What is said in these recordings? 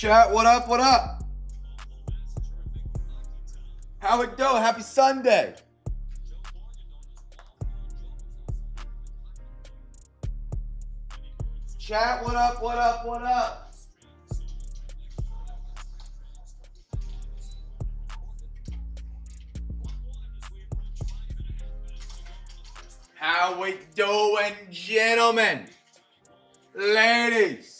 Chat, what up, what up? How it go? Happy Sunday. Chat, what up, what up, what up? How we doing, gentlemen? Ladies.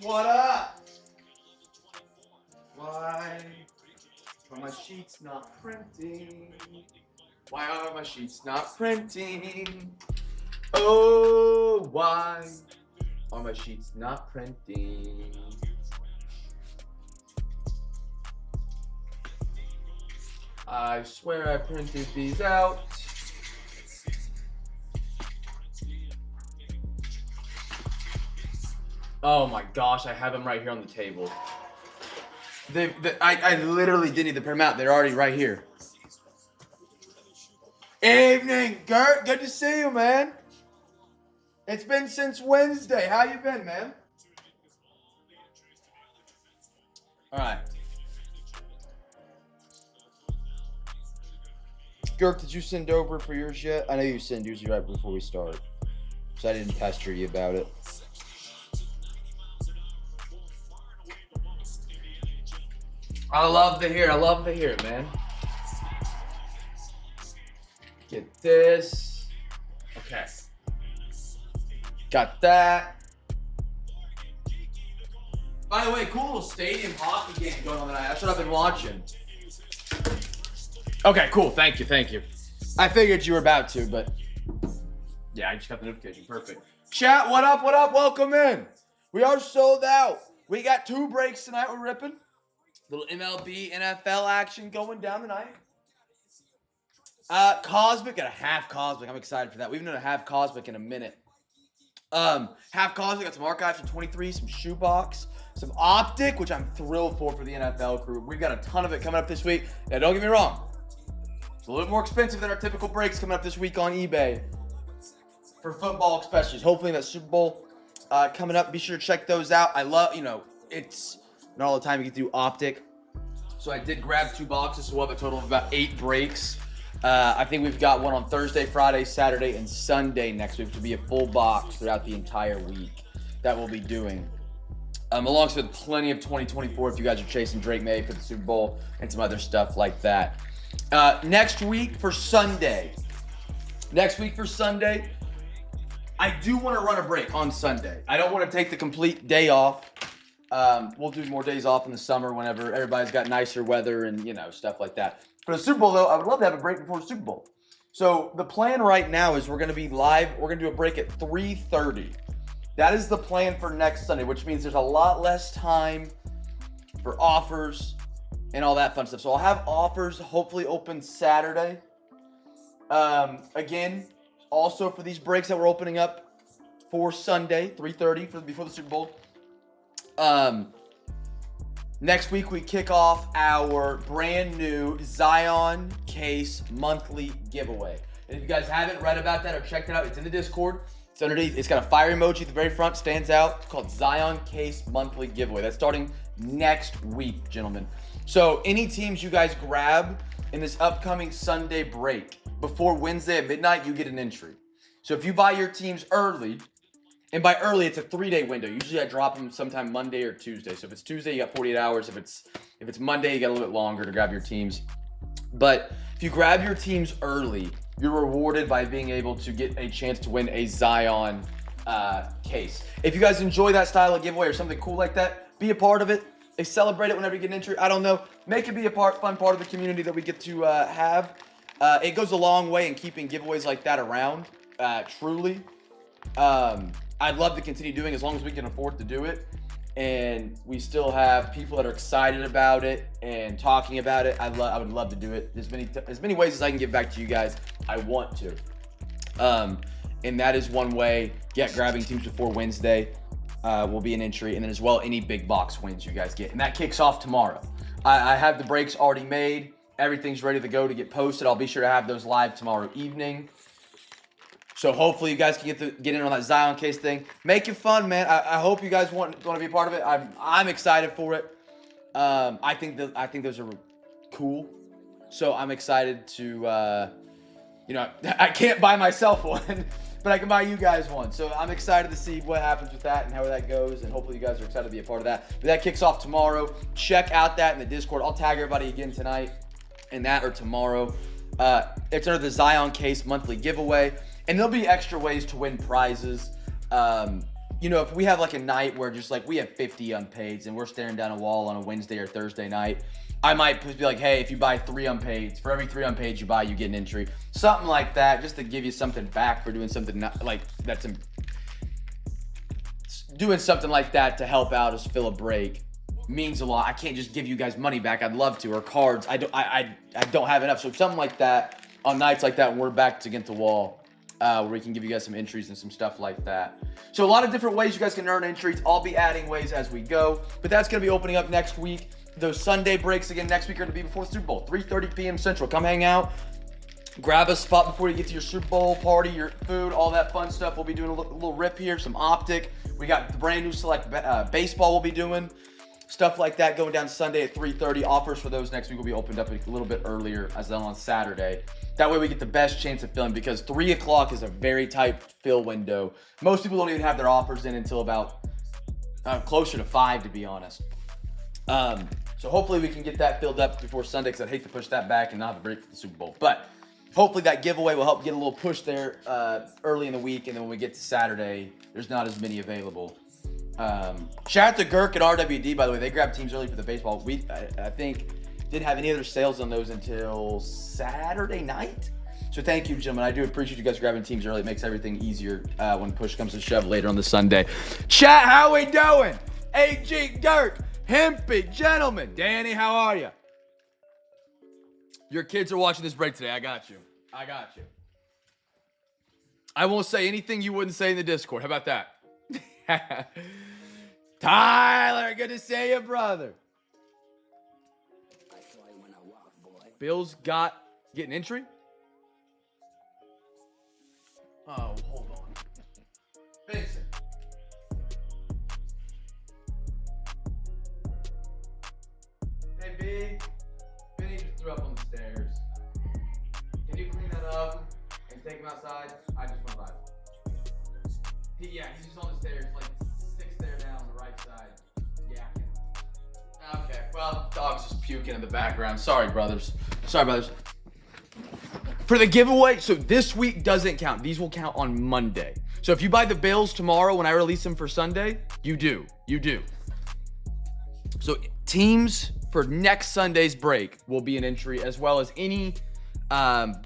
What up? Why are my sheets not printing? Why are my sheets not printing? Oh, why are my sheets not printing? I swear I printed these out. Oh my gosh, I have them right here on the table. I literally didn't even print them out. They're already right here. Evening, Gert. Good to see you, man. It's been since Wednesday. How you been, man? All right. Gert, did you send over for yours yet? I know you send yours right before we start, so I didn't pester you about it. I love to hear it, man. Get this. Okay. Got that. By the way, cool little stadium hockey game going on tonight. That's what I've been watching. Okay, cool. Thank you. I figured you were about to, but yeah, I just got the notification. Perfect. Chat, what up, what up? Welcome in. We are sold out. We got 2 breaks tonight. We're ripping. Little MLB, NFL action going down tonight. Cosmic, got a half Cosmic. I'm excited for that. We haven't done a half Cosmic in a minute. Half Cosmic, got some archives from 23, some shoebox, some optic, which I'm thrilled for the NFL crew. We've got a ton of it coming up this week. Now, don't get me wrong. It's a little more expensive than our typical breaks coming up this week on eBay. For football especially. Hopefully that Super Bowl coming up. Be sure to check those out. I love, it's not all the time you get to do optic. So I did grab 2 boxes, so we'll have a total of about 8 breaks. I think we've got one on Thursday, Friday, Saturday, and Sunday next week, which will be a full box throughout the entire week that we'll be doing. Alongside plenty of 2024 if you guys are chasing Drake May for the Super Bowl and some other stuff like that. Next week for Sunday, I do want to run a break on Sunday. I don't want to take the complete day off. We'll do more days off in the summer whenever everybody's got nicer weather and, stuff like that. For the Super Bowl, though, I would love to have a break before the Super Bowl. So the plan right now is we're going to be live. We're going to do a break at 3:30. That is the plan for next Sunday, which means there's a lot less time for offers and all that fun stuff. So I'll have offers hopefully open Saturday. Again, also for these breaks that we're opening up for Sunday, 3:30 before the Super Bowl. Next week we kick off our brand new Zion Case monthly giveaway. And if you guys haven't read about that or checked it out, it's in the Discord. It's underneath. It's got a fire emoji at the very front, stands out. It's called Zion Case monthly giveaway. That's starting next week, gentlemen. So any teams you guys grab in this upcoming Sunday break before Wednesday at midnight, you get an entry. So if you buy your teams early, and by early, it's a 3-day window. Usually I drop them sometime Monday or Tuesday. So if it's Tuesday, you got 48 hours. If it's Monday, you got a little bit longer to grab your teams. But if you grab your teams early, you're rewarded by being able to get a chance to win a Zion case. If you guys enjoy that style of giveaway or something cool like that, be a part of it. They celebrate it whenever you get an entry. I don't know. Make it be a fun part of the community that we get to have. It goes a long way in keeping giveaways like that around, truly. I'd love to continue doing as long as we can afford to do it. And we still have people that are excited about it and talking about it. I would love to do it. As many ways as I can give back to you guys, I want to. And that is one way. Grabbing teams before Wednesday will be an entry. And then as well, any big box wins you guys get. And that kicks off tomorrow. I have the breaks already made. Everything's ready to go to get posted. I'll be sure to have those live tomorrow evening. So hopefully you guys can get in on that Zion case thing. Make it fun, man. I hope you guys want to be a part of it. I'm excited for it. I think those are cool. So I'm excited to I can't buy myself one, but I can buy you guys one. So I'm excited to see what happens with that and how that goes, and hopefully you guys are excited to be a part of that. But that kicks off tomorrow. Check out that in the Discord. I'll tag everybody again tonight in that or tomorrow. It's under the Zion Case monthly giveaway, and there'll be extra ways to win prizes. If we have like a night where just like we have 50 unpaids and we're staring down a wall on a Wednesday or Thursday night, I might be like, hey, if you buy 3 unpaids, for every 3 unpaids you buy, you get an entry. Something like that, just to give you something back for doing something doing something like that to help out as fill a break means a lot. I can't just give you guys money back. I'd love to, or cards. I don't have enough. So something like that on nights like that when we're back against the wall, where we can give you guys some entries and some stuff like that. So a lot of different ways you guys can earn entries. I'll be adding ways as we go, but that's going to be opening up next week. Those Sunday breaks again next week are going to be before the Super Bowl, 3:30 p.m. Central. Come hang out. Grab a spot before you get to your Super Bowl party, your food, all that fun stuff. We'll be doing a little rip here, some optic. We got the brand new select baseball we'll be doing. Stuff like that going down Sunday at 3:30. Offers for those next week will be opened up a little bit earlier as well on Saturday. That way we get the best chance of filling, because 3 o'clock is a very tight fill window. Most people don't even have their offers in until about closer to 5, to be honest. So hopefully we can get that filled up before Sunday, because I'd hate to push that back and not have a break for the Super Bowl. But hopefully that giveaway will help get a little push there early in the week, and then when we get to Saturday, there's not as many available. Shout out to Girk at RWD, by the way. They grabbed teams early for the baseball. I think didn't have any other sales on those until Saturday night. So thank you, gentlemen. I do appreciate you guys grabbing teams early. It makes everything easier when push comes to shove later on the Sunday. Chat, how we doing? AG, Girk, Hempy, gentlemen. Danny, how are you? Your kids are watching this break today. I got you. I won't say anything you wouldn't say in the Discord. How about that? Tyler, good to see you, brother. Bills getting entry? Oh, hold on. Vincent. Hey, B. Vinny just threw up on the stairs. Can you clean that up and take him outside? I just went by. He's just on the stairs, like 6 stairs down on the right side. Yeah. Okay, well, dog's just puking in the background. Sorry, brothers. For the giveaway, so this week doesn't count. These will count on Monday. So if you buy the Bills tomorrow when I release them for Sunday, you do. So teams for next Sunday's break will be an entry, as well as any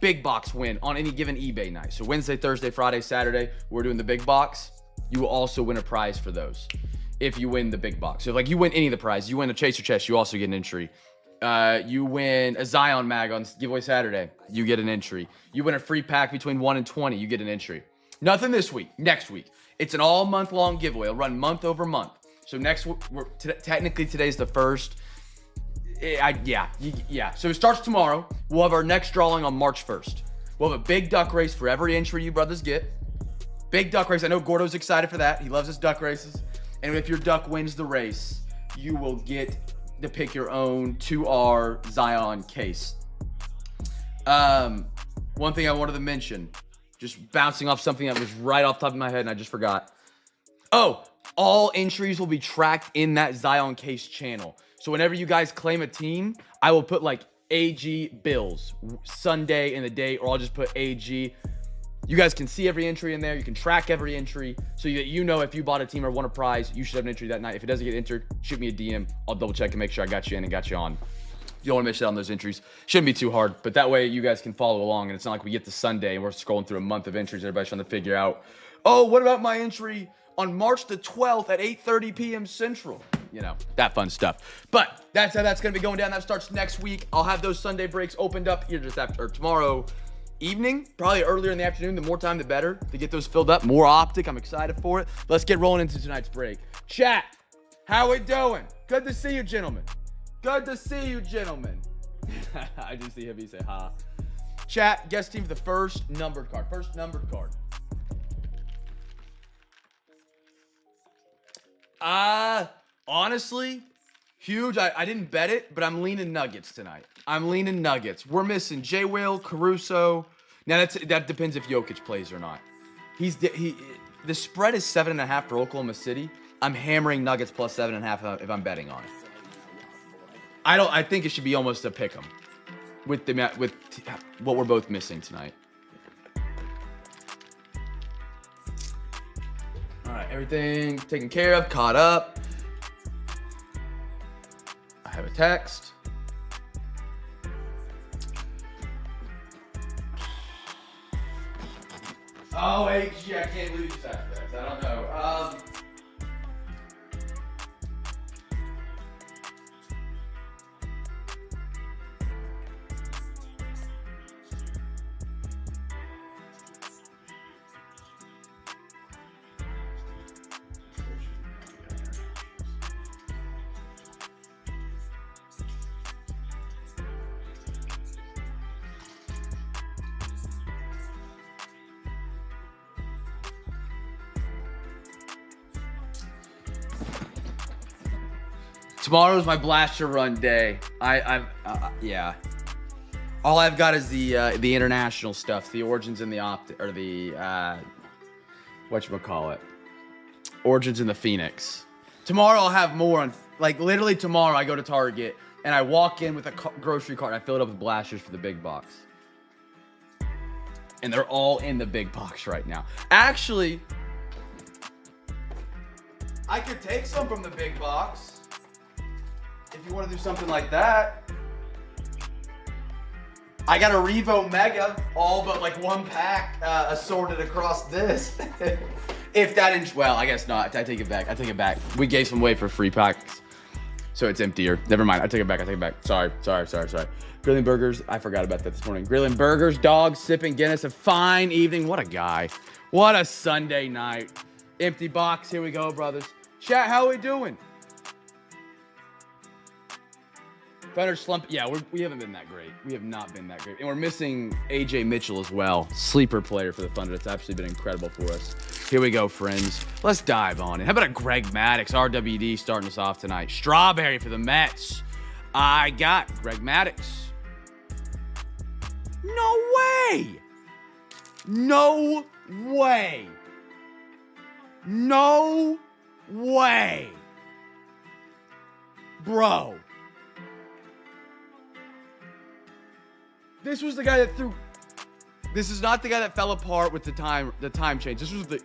big box win on any given eBay night. So Wednesday, Thursday, Friday, Saturday, we're doing the big box. You will also win a prize for those if you win the big box. So like you win any of the prizes, you win a chaser chest, you also get an entry. You win a Zion mag on giveaway Saturday, you get an entry. You win a free pack between 1 and 20, you get an entry. Nothing this week, next week. It's an all month long giveaway. It'll run month over month. So next week, technically today's the first. Yeah. So it starts tomorrow. We'll have our next drawing on March 1st. We'll have a big duck race for every entry you brothers get. Big duck race. I know Gordo's excited for that. He loves his duck races. And if your duck wins the race, you will get to pick your own 2R Zion case. One thing I wanted to mention, just bouncing off something that was right off the top of my head and I just forgot. Oh, all entries will be tracked in that Zion case channel. So whenever you guys claim a team, I will put like AG Bills Sunday in the date, or I'll just put AG. You guys can see every entry in there. You can track every entry so that you know if you bought a team or won a prize, you should have an entry that night. If it doesn't get entered, shoot me a DM. I'll double check and make sure I got you in and got you on. You don't want to miss out on those entries. Shouldn't be too hard, but that way you guys can follow along, and it's not like we get to Sunday and we're scrolling through a month of entries. Everybody's trying to figure out, oh, what about my entry on March the 12th at 8:30 p.m. Central? You know, that fun stuff. But that's how that's going to be going down. That starts next week. I'll have those Sunday breaks opened up here just after, or tomorrow evening, probably earlier in the afternoon. The more time, the better to get those filled up. More optic. I'm excited for it. Let's get rolling into tonight's break. Chat, how we doing? Good to see you, gentlemen. Good to see you, gentlemen. I just see him say ha. Chat, guest team for the first numbered card. Honestly, huge. I didn't bet it, but I'm leaning Nuggets tonight. I'm leaning Nuggets. We're missing J. Will, Caruso. Now that depends if Jokic plays or not. The spread is 7.5 for Oklahoma City. I'm hammering Nuggets plus 7.5 if I'm betting on it. I think it should be almost a pick 'em with what we're both missing tonight. All right, everything taken care of, caught up. I have a text. Oh, HG, I can't believe you said that. I don't know. Tomorrow's my blaster run day. Yeah. All I've got is the international stuff, the Origins and the whatchamacallit, Origins in the Phoenix. Tomorrow I'll have more on, like literally tomorrow I go to Target and I walk in with a grocery cart and I fill it up with blasters for the big box. And they're all in the big box right now. Actually, I could take some from the big box. If you want to do something like that. I got a Revo Mega, all but like one pack assorted across this. If that well, I guess not. I take it back. I take it back. We gave some away for free packs, so it's emptier. Never mind. I take it back. I take it back. Sorry. Grilling burgers. I forgot about that this morning. Grilling burgers, dogs, sipping Guinness. A fine evening. What a guy. What a Sunday night. Empty box. Here we go, brothers. Chat, how are we doing? Thunder slump. Yeah, we haven't been that great. We have not been that great. And we're missing AJ Mitchell as well. Sleeper player for the Thunder. It's absolutely been incredible for us. Here we go, friends. Let's dive on it. How about a Greg Maddux, RWD, starting us off tonight? Strawberry for the Mets. I got Greg Maddux. No way. No way. No way. Bro. This was the guy that threw. This is not the guy that fell apart with the time change. This was the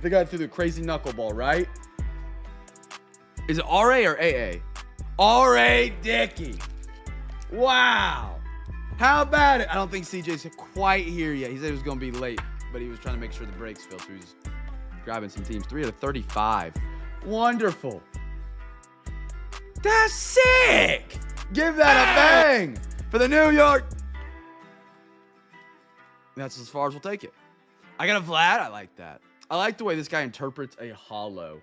guy that threw the crazy knuckleball, right? Is it RA or AA? RA Dickey. Wow. How about it? I don't think CJ's quite here yet. He said he was going to be late, but he was trying to make sure the brakes filled, so he was grabbing some teams. 3 out of 35. Wonderful. That's sick. Give that a bang for the New York. That's as far as we'll take it. I got a Vlad. I like that. I like the way this guy interprets a hollow.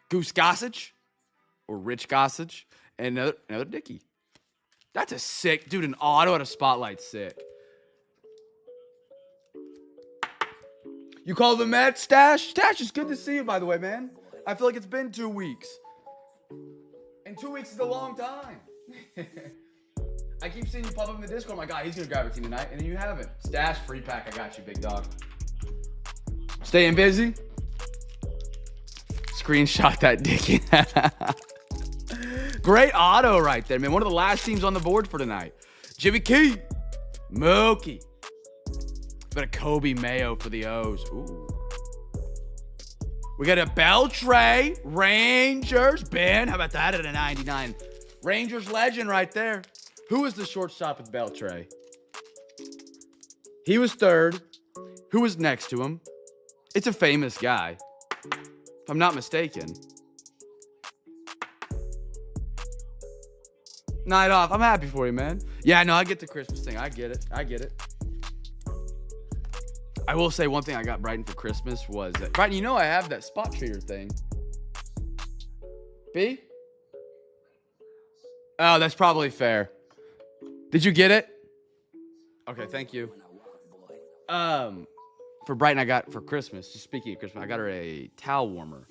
Goose Gossage or Rich Gossage and another Dickey. That's a sick, dude, an auto at a spotlight, sick. You call the Mets, Stash? Stash, it's good to see you, by the way, man. I feel like it's been 2 weeks. And 2 weeks is a long time. I keep seeing you pop up in the Discord. I'm like, God, he's going to grab a team tonight. And then you haven't. Stash, free pack. I got you, big dog. Staying busy? Screenshot that Dickey. Great auto right there, man. One of the last teams on the board for tonight. Jimmy Key. Mookie. But a Kobe Mayo for the O's. Ooh. We got a Beltray. Rangers. Ben, how about that at a 99? Rangers legend right there. Who was the shortstop with Beltray? He was third. Who was next to him? It's a famous guy, if I'm not mistaken. Night off. I'm happy for you, man. Yeah, no, I get the Christmas thing. I get it. I will say one thing I got Brighton for Christmas was that, Brighton, you know I have that spot treater thing. B? Oh, that's probably fair. Did you get it? Okay, thank you. For Brighton, I got for Christmas, just speaking of Christmas, I got her a towel warmer.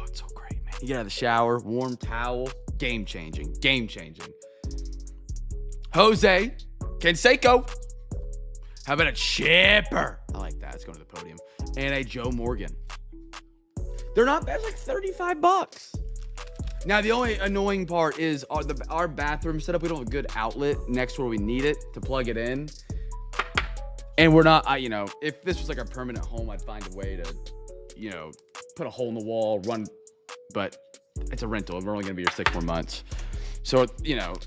it's so great, man. You get out of the shower, warm towel, game changing. Jose Canseco. How about a chipper? I like that. Let's go to the podium. And a Joe Morgan. They're not bad. It's like 35 bucks. Now, the only annoying part is our bathroom setup. We don't have a good outlet next to where we need it to plug it in. And we're not, if this was like our permanent home, I'd find a way to, put a hole in the wall, run. But it's a rental. We're only going to be here 6 more months. So,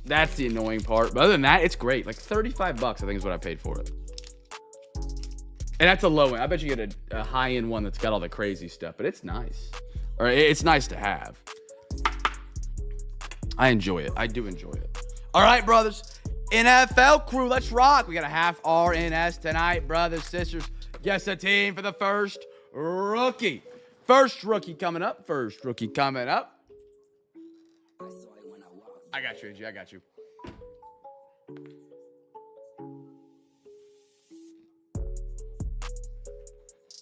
that's the annoying part. But other than that, it's great. Like 35 bucks, I think is what I paid for it. And that's a low end. I bet you get a high end one that's got all the crazy stuff, but it's nice. Or it's nice to have. I enjoy it. I do enjoy it. All right, brothers. NFL crew, let's rock. We got a half RNS tonight, brothers, sisters. Guess a team for the first rookie. First rookie coming up. I got you, AJ. I got you.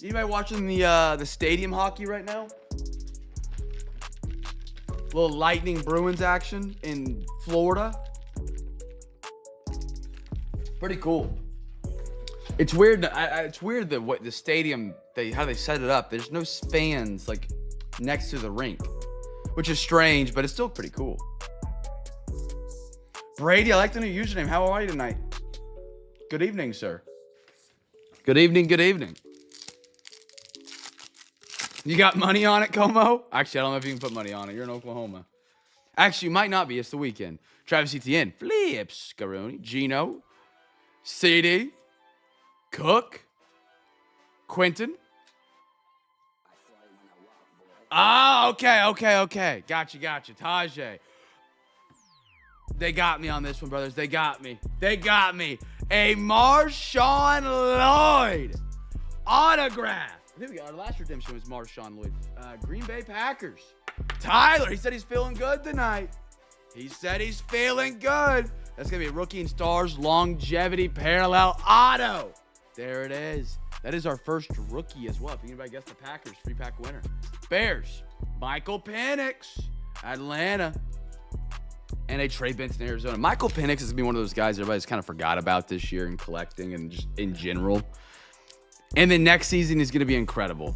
Anybody watching the stadium hockey right now? Little Lightning Bruins action in Florida. Pretty cool. It's weird. It's weird that what the stadium how they set it up. There's no fans like next to the rink, which is strange, but it's still pretty cool. Brady, I like the new username. How are you tonight? Good evening, sir. Good evening. You got money on it, Como? Actually, I don't know if you can put money on it. You're in Oklahoma. Actually, you might not be. It's the weekend. Travis Etienne, Flips, Scaroni, Gino, CD, Cook, Quentin. Ah, okay. Got you. Tajay. They got me on this one, brothers. They got me. A Marshawn Lloyd autograph. I think our last redemption was Marshawn Lloyd. Green Bay Packers. Tyler, he said he's feeling good tonight. That's going to be a Rookie and Stars Longevity Parallel Auto. There it is. That is our first rookie as well. If anybody guessed the Packers, 3-pack winner. Bears. Michael Penix. Atlanta. And a Trey Benson, Arizona. Michael Penix is going to be one of those guys everybody's kind of forgot about this year in collecting and just in general. And then next season is going to be incredible.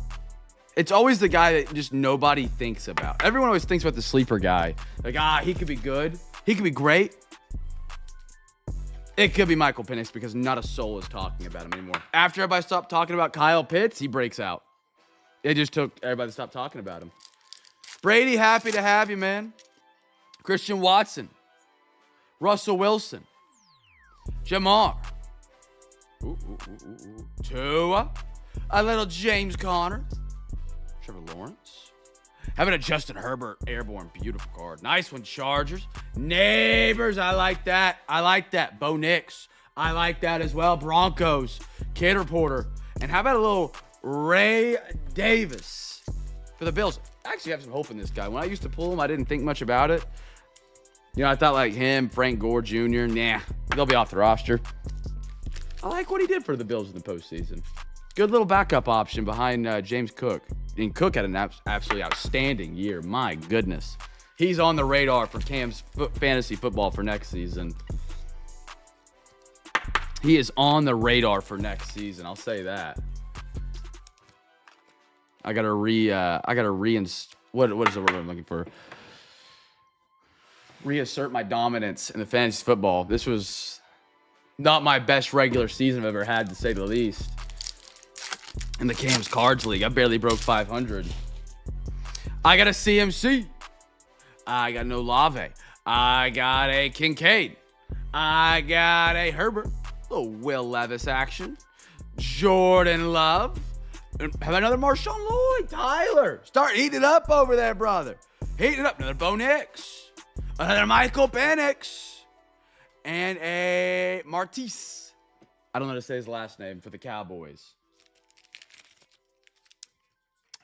It's always the guy that just nobody thinks about. Everyone always thinks about the sleeper guy. Like, he could be good. He could be great. It could be Michael Penix because not a soul is talking about him anymore. After everybody stopped talking about Kyle Pitts, he breaks out. It just took everybody to stop talking about him. Brady, happy to have you, man. Christian Watson. Russell Wilson. Jamar. Tua. A little James Conner. Trevor Lawrence. Having a Justin Herbert airborne. Beautiful card. Nice one, Chargers. Neighbors. I like that. Bo Nix. I like that as well. Broncos. Kid Reporter. And how about a little Ray Davis for the Bills? I actually have some hope in this guy. When I used to pull him, I didn't think much about it. I thought like him, Frank Gore Jr., they'll be off the roster. I like what he did for the Bills in the postseason. Good little backup option behind James Cook. And Cook had an absolutely outstanding year. My goodness. He's on the radar for Cam's fantasy football for next season. He is on the radar for next season. I'll say that. What is the word I'm looking for? Reassert my dominance in the fantasy football. This was not my best regular season I've ever had, to say the least. In the Cam's Cards League, I barely broke 500. I got a CMC. I got an Olave. I got a Kincaid. I got a Herbert. A little Will Levis action. Jordan Love. Have another Marshawn Lloyd. Tyler, start heating it up over there, brother. Heating it up. Another Bo Nix. Another Michael Penix. And a Martise. I don't know how to say his last name for the Cowboys.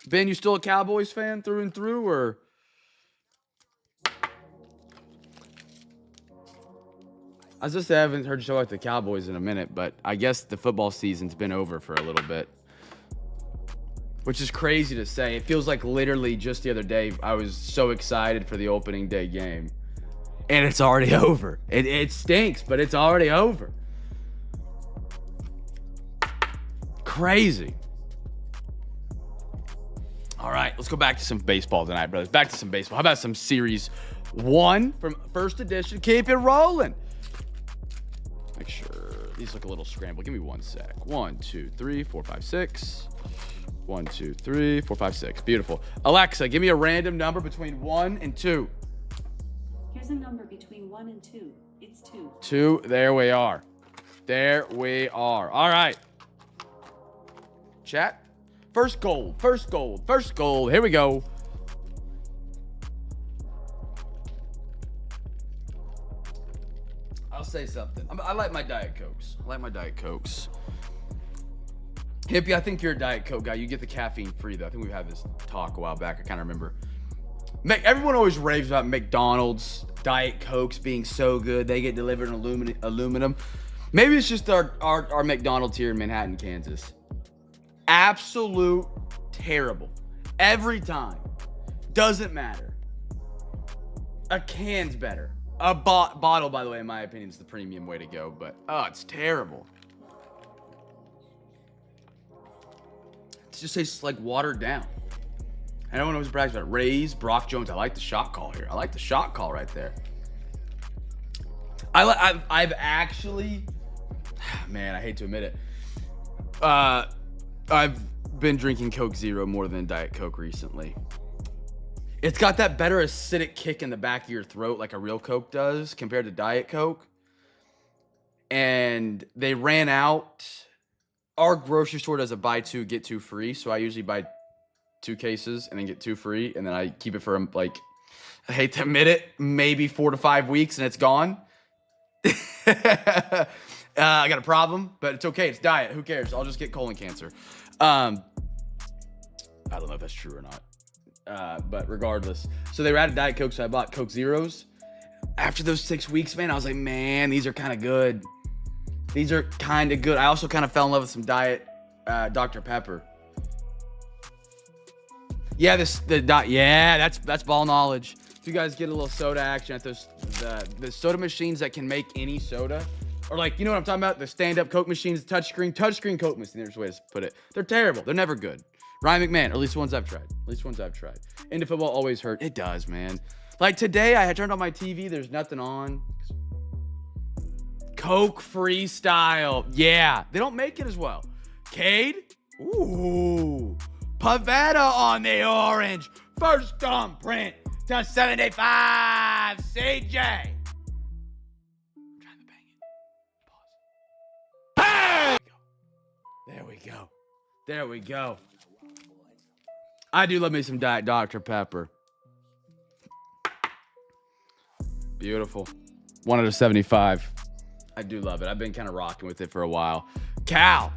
Ben, you still a Cowboys fan through and through, or? I was just saying, I haven't heard you talk about the Cowboys in a minute, but I guess the football season's been over for a little bit. which is crazy to say. It feels like literally just the other day I was so excited for the opening day game. And it's already over. It stinks, but it's already over. Crazy. All right, let's go back to some baseball tonight, brothers. Back to some baseball. How about some Series 1 from first edition? Keep it rolling. Make sure these look a little scrambled. Give me 1 sec. 1, 2, 3, 4, 5, 6. 1, 2, 3, 4, 5, 6. Beautiful. Alexa, give me a random number between 1 and 2. Here's a number between 1 and 2. It's 2. 2. There we are. There we are. All right. Chat. First gold. First gold. First gold. Here we go. I'll say something. I like my Diet Cokes. I like my Diet Cokes. Hippie, I think you're a Diet Coke guy. You get the caffeine free, though. I think we had this talk a while back. I kind of remember. Everyone always raves about McDonald's Diet Cokes being so good. They get delivered in aluminum. Maybe it's just our McDonald's here in Manhattan, Kansas. Absolute terrible. Every time. Doesn't matter. A can's better. A bottle, by the way, in my opinion, is the premium way to go. But, oh, it's terrible. It just tastes like watered down. And no one always brags about it. Rays, Brock Jones. I like the shot call here. I like the shot call right there. I've actually, man, I hate to admit it. I've been drinking Coke Zero more than Diet Coke recently. It's got that better acidic kick in the back of your throat like a real Coke does compared to Diet Coke. And they ran out. Our grocery store does a buy two, get two free. So I usually buy 2 cases and then get 2 free. And then I keep it for, like, I hate to admit it, maybe 4 to 5 weeks and it's gone. I got a problem, but it's okay. It's diet. Who cares? I'll just get colon cancer. I don't know if that's true or not. But regardless. So they were out of Diet Coke, so I bought Coke Zeros. After those 6 weeks, man, I was like, man, these are kind of good. These are kind of good. I also kind of fell in love with some Diet Dr. Pepper. Yeah, that's ball knowledge. If you guys get a little soda action at those the soda machines that can make any soda, or like, you know what I'm talking about? The stand-up Coke machines, touchscreen Coke machine. There's a way to put it. They're terrible. They're never good. Ryan McMahon, or at least the ones I've tried. Into football always hurt. It does, man. Like today, I had turned on my TV. There's nothing on. Coke Freestyle. Yeah, they don't make it as well. Cade. Ooh. Pavetta on the orange. First on print to 75. CJ. I'm trying to bang it. Pause. Bang! There we go. I do love me some Diet Dr. Pepper. Beautiful. 1 out of 75. I do love it. I've been kind of rocking with it for a while. Cal.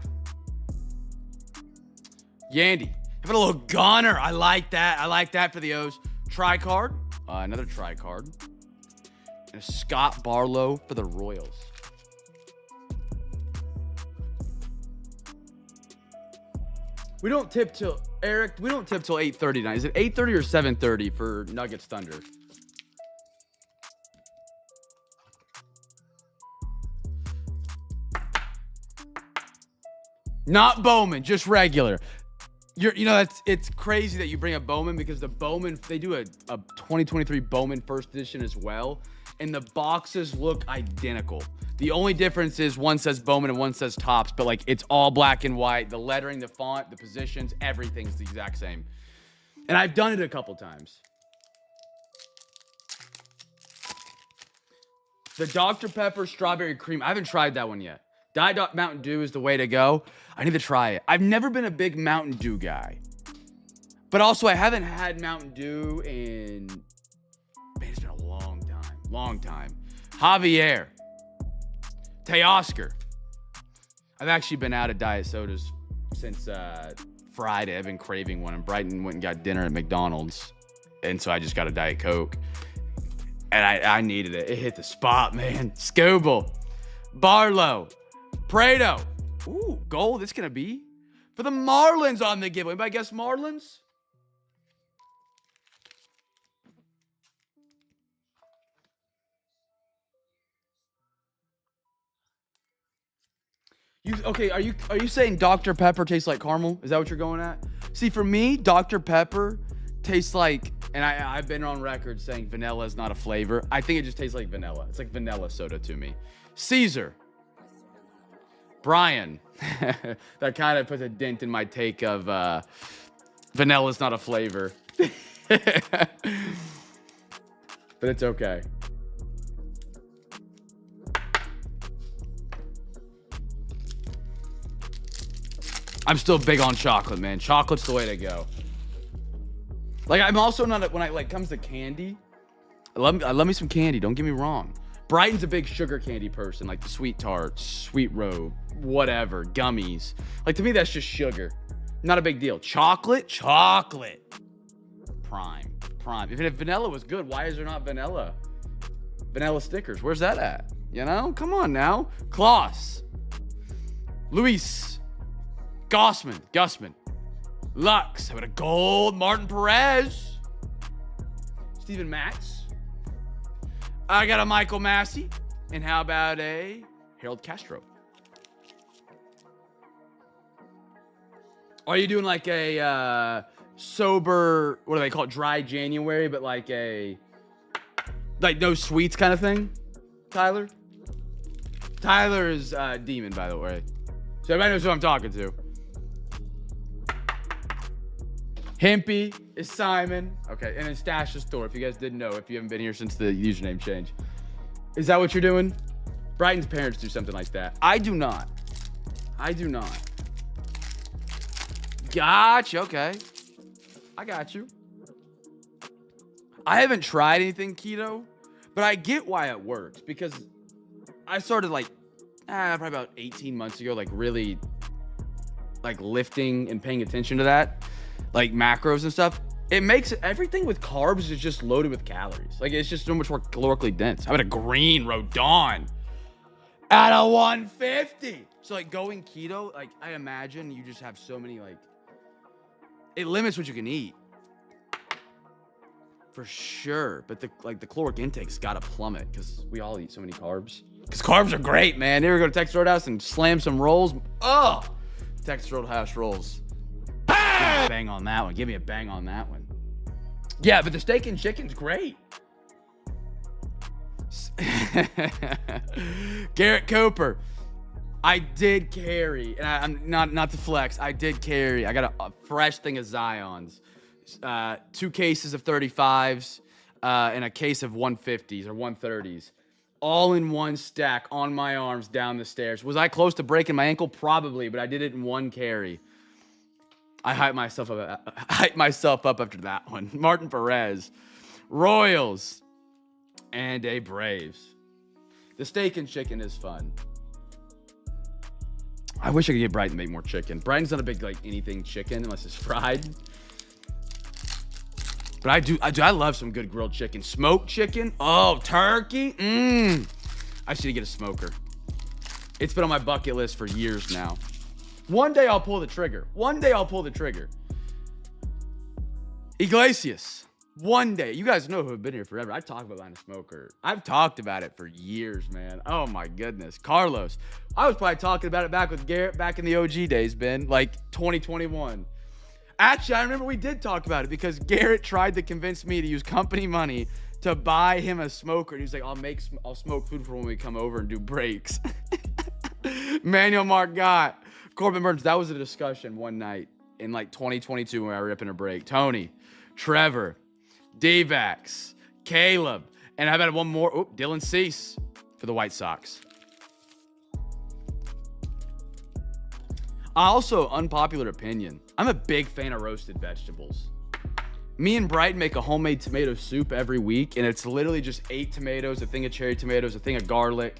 Yandy. Having a little gunner. I like that for the O's. Tri-card. Another tri-card. And a Scott Barlow for the Royals. We don't tip till, Eric, 8:30 tonight. Is it 8:30 or 7:30 for Nuggets Thunder? Not Bowman, just regular. It's crazy that you bring up Bowman because the Bowman, they do a 2023 Bowman first edition as well, and the boxes look identical. The only difference is one says Bowman and one says Topps, but like it's all black and white. The lettering, the font, the positions, everything's the exact same. And I've done it a couple times. The Dr. Pepper Strawberry Cream, I haven't tried that one yet. Diet Mountain Dew is the way to go. I need to try it. I've never been a big Mountain Dew guy. But also, I haven't had Mountain Dew in, man, it's been a long time. Javier. Teoscar. I've actually been out of diet sodas since Friday. I've been craving one, and Brighton went and got dinner at McDonald's. And so I just got a Diet Coke. And I needed it. It hit the spot, man. Scoble. Barlow. Prado. Ooh, gold. It's going to be for For the Marlins on the giveaway. Anybody guess Marlins? Okay, are you saying Dr. Pepper tastes like caramel? Is that what you're going at? See, for me, Dr. Pepper tastes like, and I've been on record saying vanilla is not a flavor. I think it just tastes like vanilla. It's like vanilla soda to me. Caesar. Brian. That kind of puts a dent in my take of vanilla is not a flavor. But it's okay. I'm still big on chocolate, man. Chocolate's the way to go. Like, I'm also not, when it comes to candy, I love me some candy, don't get me wrong. Brighton's a big sugar candy person, like the sweet tarts, sweet roe, whatever, gummies. Like, to me, that's just sugar. Not a big deal. Chocolate. Prime. If vanilla was good, why is there not vanilla stickers? Where's that at? You know? Come on now. Klaus. Luis. Gussman. Lux. How about a gold? Martin Perez. Steven Matz. I got a Michael Massey. And how about a Harold Castro? Are you doing like a sober, what do they call it, dry January, but like no sweets kind of thing, Tyler? Tyler is Demon, by the way. So everybody knows who I'm talking to. Himpy is Simon. Okay, and then Stash the Store, if you guys didn't know, if you haven't been here since the username change. Is that what you're doing? Brighton's parents do something like that. I do not. Gotcha, okay. I got you. I haven't tried anything keto, but I get why it works, because I started probably about 18 months ago, really lifting and paying attention to that, like macros and stuff. It makes everything with carbs is just loaded with calories. Like, it's just so much more calorically dense. How about a green Rodon at a 150? So going keto, I imagine you just have so many, it limits what you can eat. For sure. But the caloric intake's gotta plummet, because we all eat so many carbs. Because carbs are great, man. Here we go to Texas Roadhouse and slam some rolls. Oh! Texas Roadhouse rolls. Bang on that one. Give me a bang on that one. Yeah, but the steak and chicken's great. Garrett Cooper. I did carry, and I'm not to flex. I did carry. I got a fresh thing of Zions, 2 cases of 35s, and a case of 150s or 130s, all in one stack on my arms down the stairs. Was I close to breaking my ankle? Probably, but I did it in one carry. I hyped myself up after that one. Martin Perez, Royals, and a Braves. The steak and chicken is fun. I wish I could get Brighton to make more chicken. Brighton's not a big anything chicken unless it's fried. But I love some good grilled chicken. Smoked chicken. Oh, turkey. I should get a smoker. It's been on my bucket list for years now. One day I'll pull the trigger. Iglesias. One day. You guys know who have been here forever. I talk about buying a smoker. I've talked about it for years, man. Oh my goodness. Carlos. I was probably talking about it back with Garrett back in the OG days, Ben. 2021. Actually, I remember we did talk about it because Garrett tried to convince me to use company money to buy him a smoker. And he was like, I'll smoke food for when we come over and do breaks. Manuel Margot. Corbin Burns. That was a discussion one night in 2022 when I were ripping a break. Tony, Trevor, D-Vax, Caleb, and I've had one more. Oh, Dylan Cease for the White Sox. Also, unpopular opinion. I'm a big fan of roasted vegetables. Me and Brighton make a homemade tomato soup every week, and it's literally just 8 tomatoes, a thing of cherry tomatoes, a thing of garlic,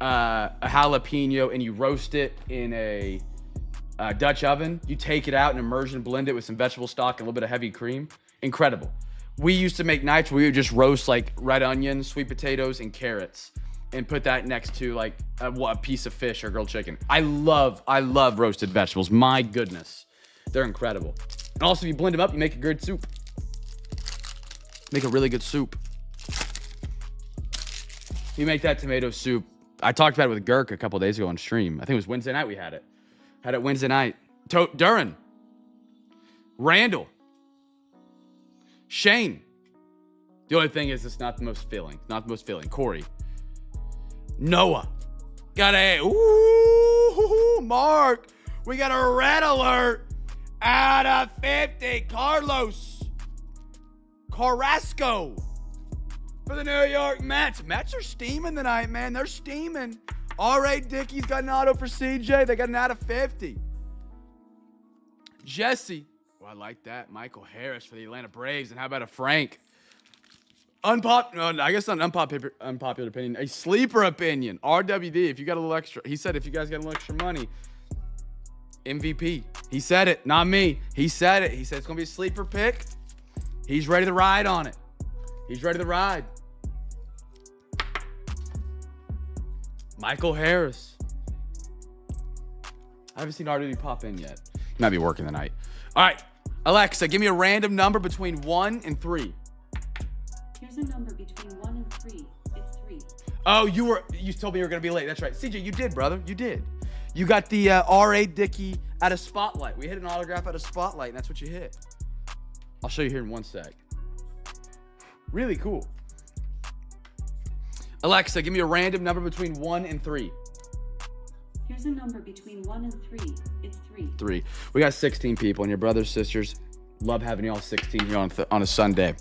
a jalapeno, and you roast it in a Dutch oven. You take it out and immersion blend it with some vegetable stock and a little bit of heavy cream. Incredible. We used to make nights where we would just roast red onions, sweet potatoes, and carrots and put that next to like a piece of fish or grilled chicken. I love roasted vegetables. My goodness, they're incredible. And also, if you blend them up, you make a good soup. Make a really good soup. You make that tomato soup. I talked about it with Girk a couple days ago on stream. I think it was Wednesday night we had it. Had it Wednesday night. Durin. Randall. Shane. The only thing is it's not the most filling. Not the most filling. Corey. Noah. Got a... Ooh, Mark. We got a red alert. Out of 50. Carlos. Carrasco. For the New York Mets. Mets are steaming tonight, man. They're steaming. R.A. Dickey's got an auto for CJ. They got an out of 50. Jesse. Oh, I like that. Michael Harris for the Atlanta Braves. And how about a Frank? I guess not an unpopular opinion. A sleeper opinion. RWD, if you got a little extra. He said if you guys got a little extra money. MVP. He said it, not me. He said it. He said it's going to be a sleeper pick. He's ready to ride on it. He's ready to ride. Michael Harris. I haven't seen RWD pop in yet. He might be working tonight. All right. Alexa, give me a random number between 1 and 3. Here's a number between 1 and 3. It's 3. Oh, you told me you were going to be late. That's right. CJ, you did, brother. You did. You got the R.A. Dickey out of Spotlight. We hit an autograph out of Spotlight, and that's what you hit. I'll show you here in one sec. Really cool. Alexa, give me a random number between 1 and 3. Here's a number between 1 and 3. It's 3. 3. We got 16 people, and your brothers, sisters, love having you all 16 here on a Sunday.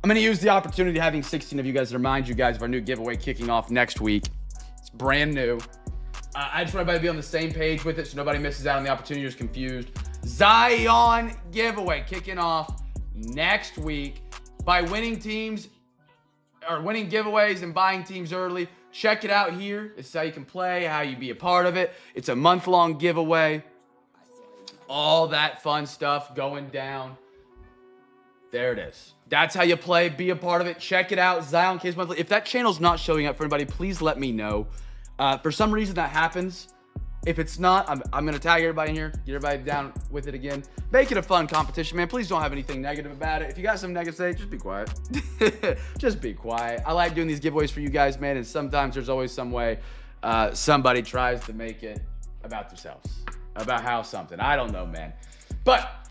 I'm going to use the opportunity of having 16 of you guys to remind you guys of our new giveaway kicking off next week. It's brand new. I just want everybody to be on the same page with it so nobody misses out on the opportunity or is confused. Zion giveaway kicking off next week. By winning teams or winning giveaways and buying teams early, check it out here. This is how you can play, how you be a part of it. It's a month-long giveaway. All that fun stuff going down. There it is. That's how you play. Be a part of it. Check it out. Zion Case Monthly. If that channel's not showing up for anybody, please let me know. For some reason that happens. If it's not, I'm going to tag everybody in here. Get everybody down with it again. Make it a fun competition, man. Please don't have anything negative about it. If you got something negative to say, just be quiet. Just be quiet. I like doing these giveaways for you guys, man. And sometimes there's always some way somebody tries to make it about themselves. About how something. I don't know, man. But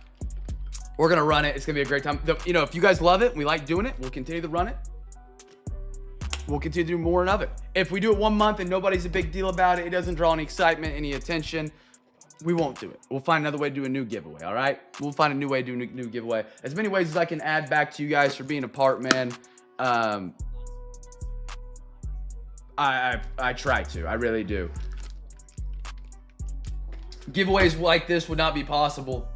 we're going to run it. It's going to be a great time. You know, if you guys love it, we like doing it, we'll continue to run it. We'll continue to do more of it. If we do it 1 month and nobody's a big deal about it, it doesn't draw any excitement, any attention, we won't do it. We'll find another way to do a new giveaway, all right? We'll find a new way to do a new giveaway. As many ways as I can add back to you guys for being a part, man. I try to. I really do. Giveaways like this would not be possible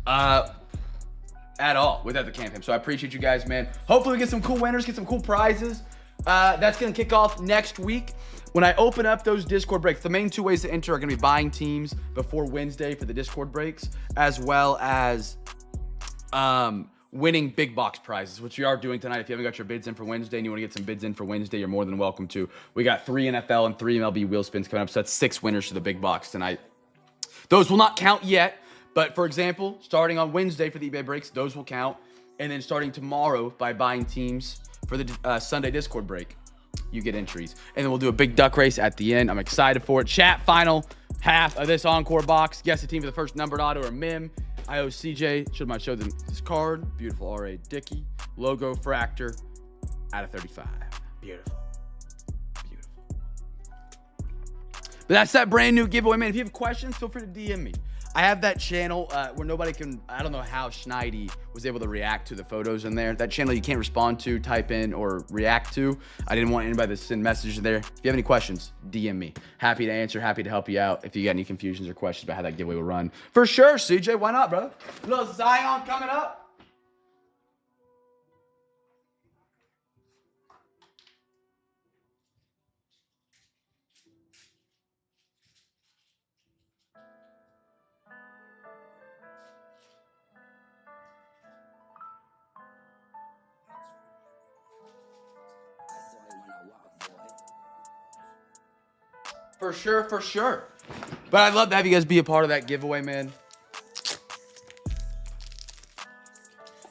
at all without the CamFam. So I appreciate you guys, man. Hopefully we get some cool winners, get some cool prizes. That's going to kick off next week. When I open up those Discord breaks, the main 2 ways to enter are going to be buying teams before Wednesday for the Discord breaks, as well as winning big box prizes, which we are doing tonight. If you haven't got your bids in for Wednesday and you want to get some bids in for Wednesday, you're more than welcome to. We got 3 NFL and 3 MLB wheel spins coming up, so that's 6 winners to the big box tonight. Those will not count yet, but for example, starting on Wednesday for the eBay breaks, those will count. And then starting tomorrow by buying teams for the Sunday Discord break, you get entries. And then we'll do a big duck race at the end. I'm excited for it. Chat, final half of this encore box. Guess the team for the first numbered auto or MIM. I owe CJ. Should have showed them this card. Beautiful R.A. Dickey. Logo Fractor. Out of 35. Beautiful. Beautiful. But that's that brand new giveaway, man. If you have questions, feel free to DM me. I have that channel where nobody can, I don't know how Schneidi was able to react to the photos in there. That channel you can't respond to, type in, or react to. I didn't want anybody to send messages there. If you have any questions, DM me. Happy to answer, happy to help you out if you got any confusions or questions about how that giveaway will run. For sure, CJ, why not, brother? A little Zion coming up. For sure, for sure. But I'd love to have you guys be a part of that giveaway, man.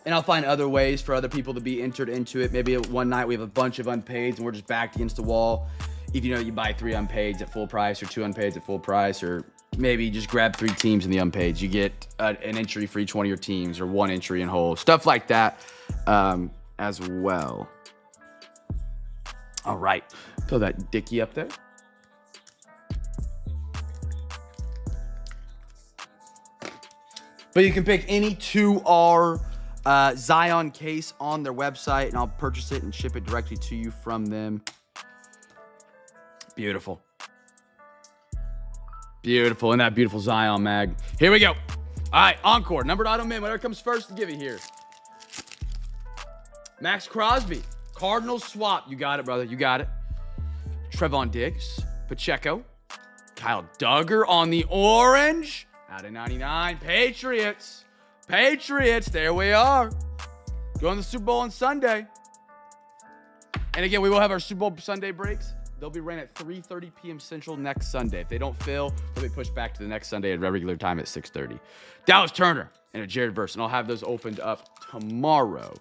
And I'll find other ways for other people to be entered into it. Maybe one night we have a bunch of unpaids and we're just backed against the wall. If you know you buy 3 unpaids at full price or 2 unpaids at full price, or maybe just grab 3 teams in the unpaids. You get an entry for each one of your teams, or 1 entry in whole. Stuff like that as well. All right. Throw that Dickie up there. But you can pick any 2R Zion case on their website, and I'll purchase it and ship it directly to you from them. Beautiful. Beautiful. And that beautiful Zion mag. Here we go. All right, encore. Numbered auto min. Whatever comes first to give you here. Max Crosby. Cardinals swap. You got it, brother. You got it. Trevon Diggs. Pacheco. Kyle Duggar on the orange. Out of 99. Patriots. Patriots. There we are. Going to the Super Bowl on Sunday. And again, we will have our Super Bowl Sunday breaks. They'll be ran at 3:30 p.m. Central next Sunday. If they don't fill, they'll be pushed back to the next Sunday at regular time at 6:30. Dallas Turner and a Jared Verse. And I'll have those opened up tomorrow.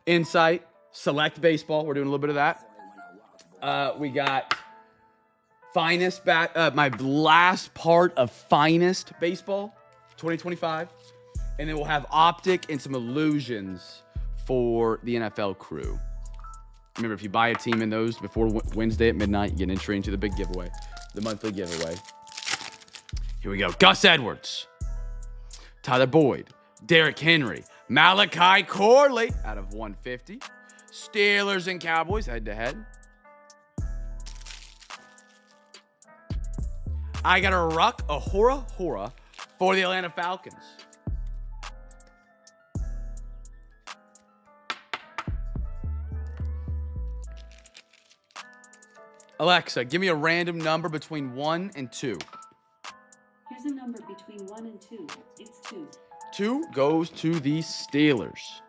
Insight. Select baseball. We're doing a little bit of that. We got Finest my last part of Finest Baseball 2025. And then we'll have Optic and some illusions for the NFL crew. Remember, if you buy a team in those before Wednesday at midnight, you get an entry into the big giveaway, the monthly giveaway. Here we go. Gus Edwards, Tyler Boyd, Derrick Henry, Malachi Corley out of 150. Steelers and Cowboys head-to-head. I got a hora for the Atlanta Falcons. Alexa, give me a random number between 1 and 2. Here's a number between 1 and 2. It's 2. 2 goes to the Steelers.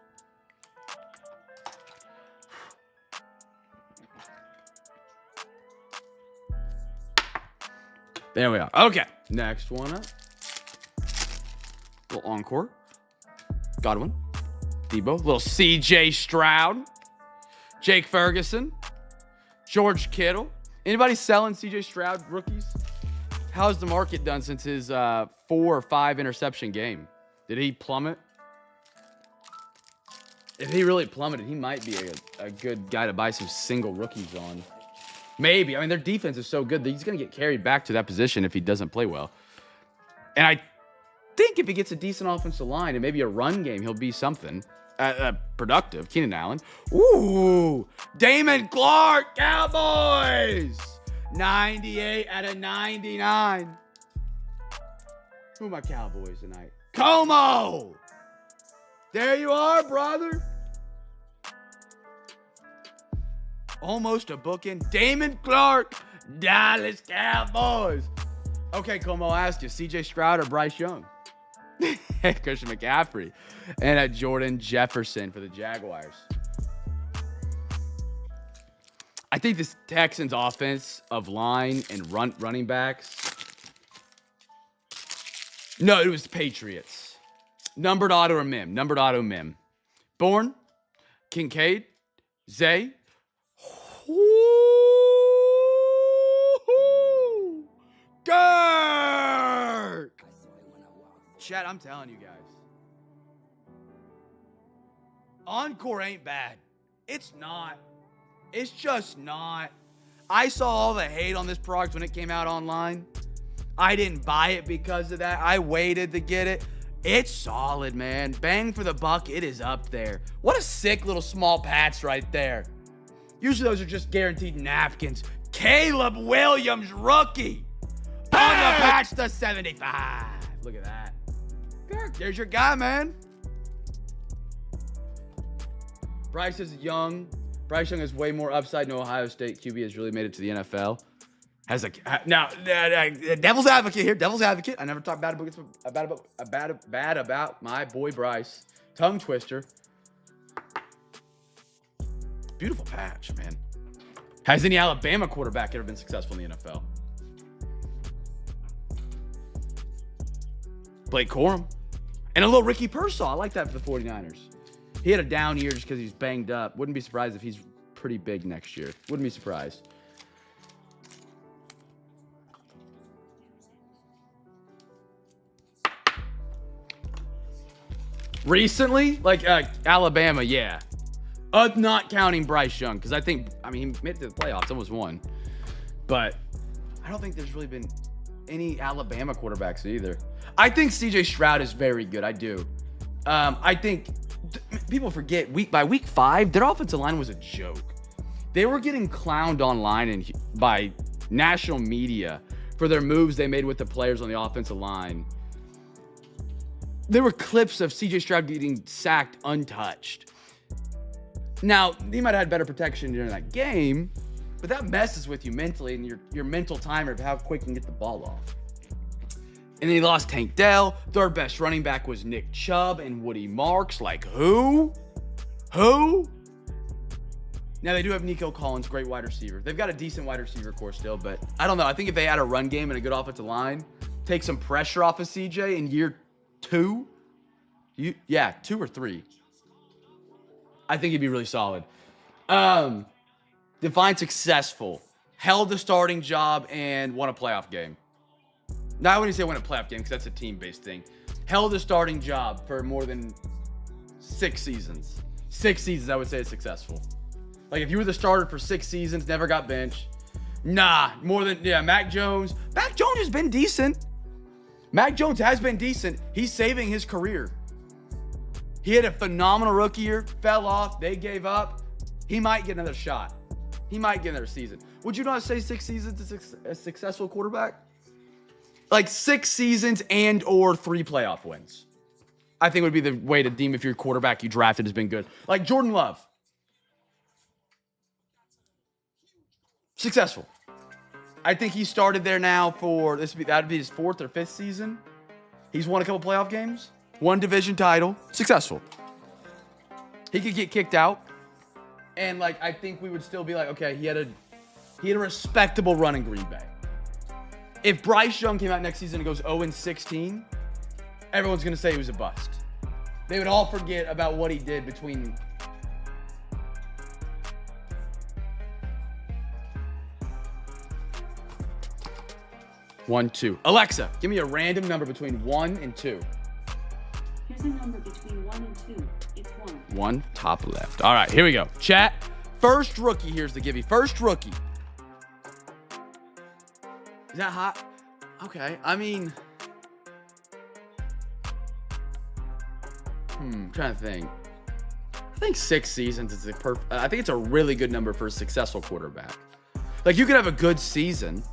There we are. Okay, next one up. Little encore. Godwin. Debo. Little CJ Stroud. Jake Ferguson. George Kittle. Anybody selling CJ Stroud rookies? How's the market done since his 4 or 5 interception game? Did he plummet? If he really plummeted, he might be a good guy to buy some single rookies on. Maybe. I mean, their defense is so good that he's going to get carried back to that position if he doesn't play well. And I think if he gets a decent offensive line and maybe a run game, he'll be something. Productive. Keenan Allen. Ooh. Damon Clark. Cowboys. 98 out of 99. Who are my Cowboys tonight? Como. There you are, brother. Almost a bookend. Damon Clark. Dallas Cowboys. Okay, Como, I'll ask you. CJ Stroud or Bryce Young? Christian McCaffrey. And a Jordan Jefferson for the Jaguars. I think this Texans offense of line and running backs. No, it was the Patriots. Numbered auto or mim. Numbered auto mim. Bourne. Kincaid. Zay. Dirk. Chat, I'm telling you guys. Encore ain't bad. It's not. It's just not. I saw all the hate on this product when it came out online. I didn't buy it because of that. I waited to get it. It's solid, man. Bang for the buck. It is up there. What a sick little small patch right there. Usually those are just guaranteed napkins. Caleb Williams, rookie. On the patch to 75. Look at that. There's your guy, man. Bryce is young. Bryce Young has way more upside than Ohio State QB has really made it to the NFL. Now, devil's advocate here. Devil's advocate. I never talk bad about my boy Bryce. Tongue twister. Beautiful patch, man. Has any Alabama quarterback ever been successful in the NFL? Blake Corum. And a little Ricky Pearsall. I like that for the 49ers. He had a down year just because he's banged up. Wouldn't be surprised if he's pretty big next year. Wouldn't be surprised. Recently, like Alabama, yeah. Not counting Bryce Young, because he made it to the playoffs, almost won. But I don't think there's really been any Alabama quarterbacks either. I think C.J. Stroud is very good. I do. I think people forget by week 5, their offensive line was a joke. They were getting clowned online and by national media for their moves they made with the players on the offensive line. There were clips of C.J. Stroud getting sacked untouched. Now, he might have had better protection during that game, but that messes with you mentally and your mental timer of how quick you can get the ball off. And then he lost Tank Dell. Their best running back was Nick Chubb and Woody Marks. Like, who? Who? Now, they do have Nico Collins, great wide receiver. They've got a decent wide receiver core still, but I don't know. I think if they had a run game and a good offensive line, take some pressure off of CJ in year 2, 2 or 3, I think he'd be really solid. Define successful. Held the starting job and won a playoff game. Now, I wouldn't say win a playoff game because that's a team-based thing. Held a starting job for more than 6 seasons. 6 seasons, I would say, is successful. Like, if you were the starter for 6 seasons, never got benched. Mac Jones. Mac Jones has been decent. Mac Jones has been decent. He's saving his career. He had a phenomenal rookie year, fell off, they gave up. He might get another shot. He might get another season. Would you not say 6 seasons is a successful quarterback? Like 6 seasons and or 3 playoff wins. I think would be the way to deem if your quarterback you drafted has been good. Like Jordan Love. Successful. I think he started there now for, that'd be his 4th or 5th season. He's won a couple playoff games. 1 division title. Successful. He could get kicked out. And I think we would still be like, okay, he had a respectable run in Green Bay. If Bryce Young came out next season and goes 0-16, everyone's going to say he was a bust. They would all forget about what he did between... One, 2. Alexa, give me a random number between 1 and 2. Here's a number between 1 and 2. It's 1. 1, top left. All right, here we go. Chat. First rookie, here's the givey. First rookie. Is that hot? Okay, I'm trying to think. I think 6 seasons is I think it's a really good number for a successful quarterback. Like, you could have a good season.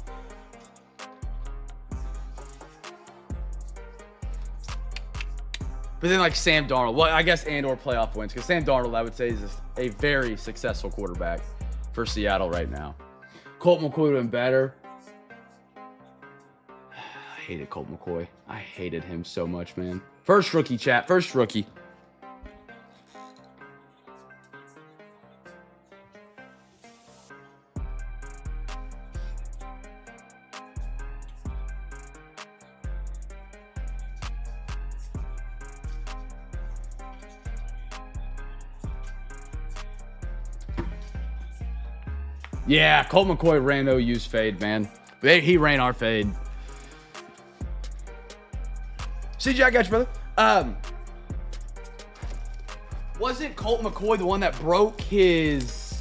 But then Sam Darnold, well, I guess and or playoff wins, because Sam Darnold, I would say, is a very successful quarterback for Seattle right now. Colt McCoy would have been better. I hated Colt McCoy. I hated him so much, man. First rookie, chat. First rookie. Yeah, Colt McCoy ran OU's fade, man. He ran our fade. CJ, I got you, brother. Wasn't Colt McCoy the one that broke his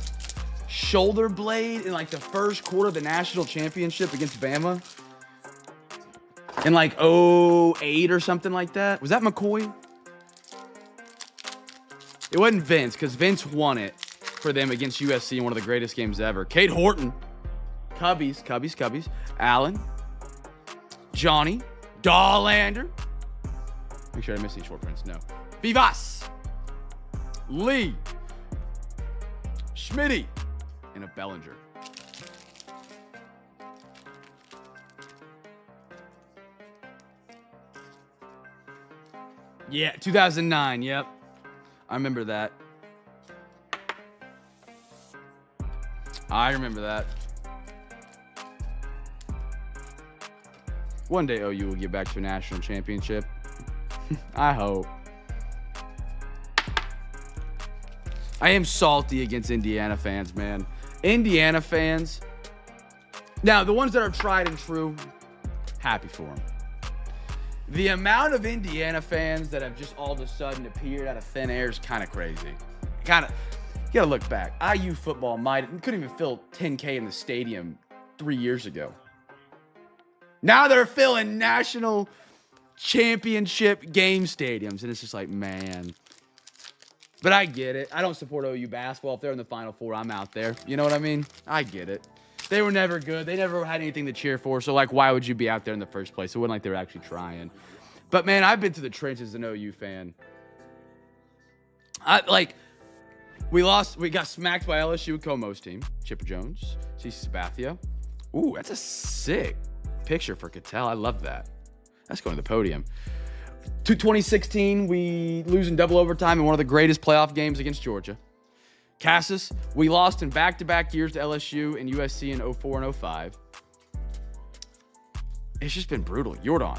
shoulder blade in the first quarter of the national championship against Bama? In 08 or something like that? Was that McCoy? It wasn't Vince, because Vince won it for them against USC in one of the greatest games ever. Cade Horton. Cubbies. Allen. Johnny. Dahlander. Make sure I miss any short prints. No. Vivas. Lee. Schmitty. And a Bellinger. Yeah, 2009. Yep. I remember that. I remember that. One day OU will get back to a national championship. I hope. I am salty against Indiana fans, man. Indiana fans. Now, the ones that are tried and true, happy for them. The amount of Indiana fans that have just all of a sudden appeared out of thin air is kind of crazy. You gotta look back. IU football couldn't even fill 10K in the stadium 3 years ago. Now they're filling national championship game stadiums, and it's just like, man. But I get it. I don't support OU basketball. If they're in the Final Four, I'm out there. You know what I mean? I get it. They were never good. They never had anything to cheer for. So, like, why would you be out there in the first place? It wasn't like they were actually trying. But, man, I've been to the trenches as an OU fan. We got smacked by LSU Como's team. Chipper Jones, CC Sabathia. Ooh, that's a sick picture for Cattell. I love that. That's going to the podium. 2016, we lose in double overtime in one of the greatest playoff games against Georgia. Cassis, we lost in back-to-back years to LSU and USC in 04 and 05. It's just been brutal. Jordan.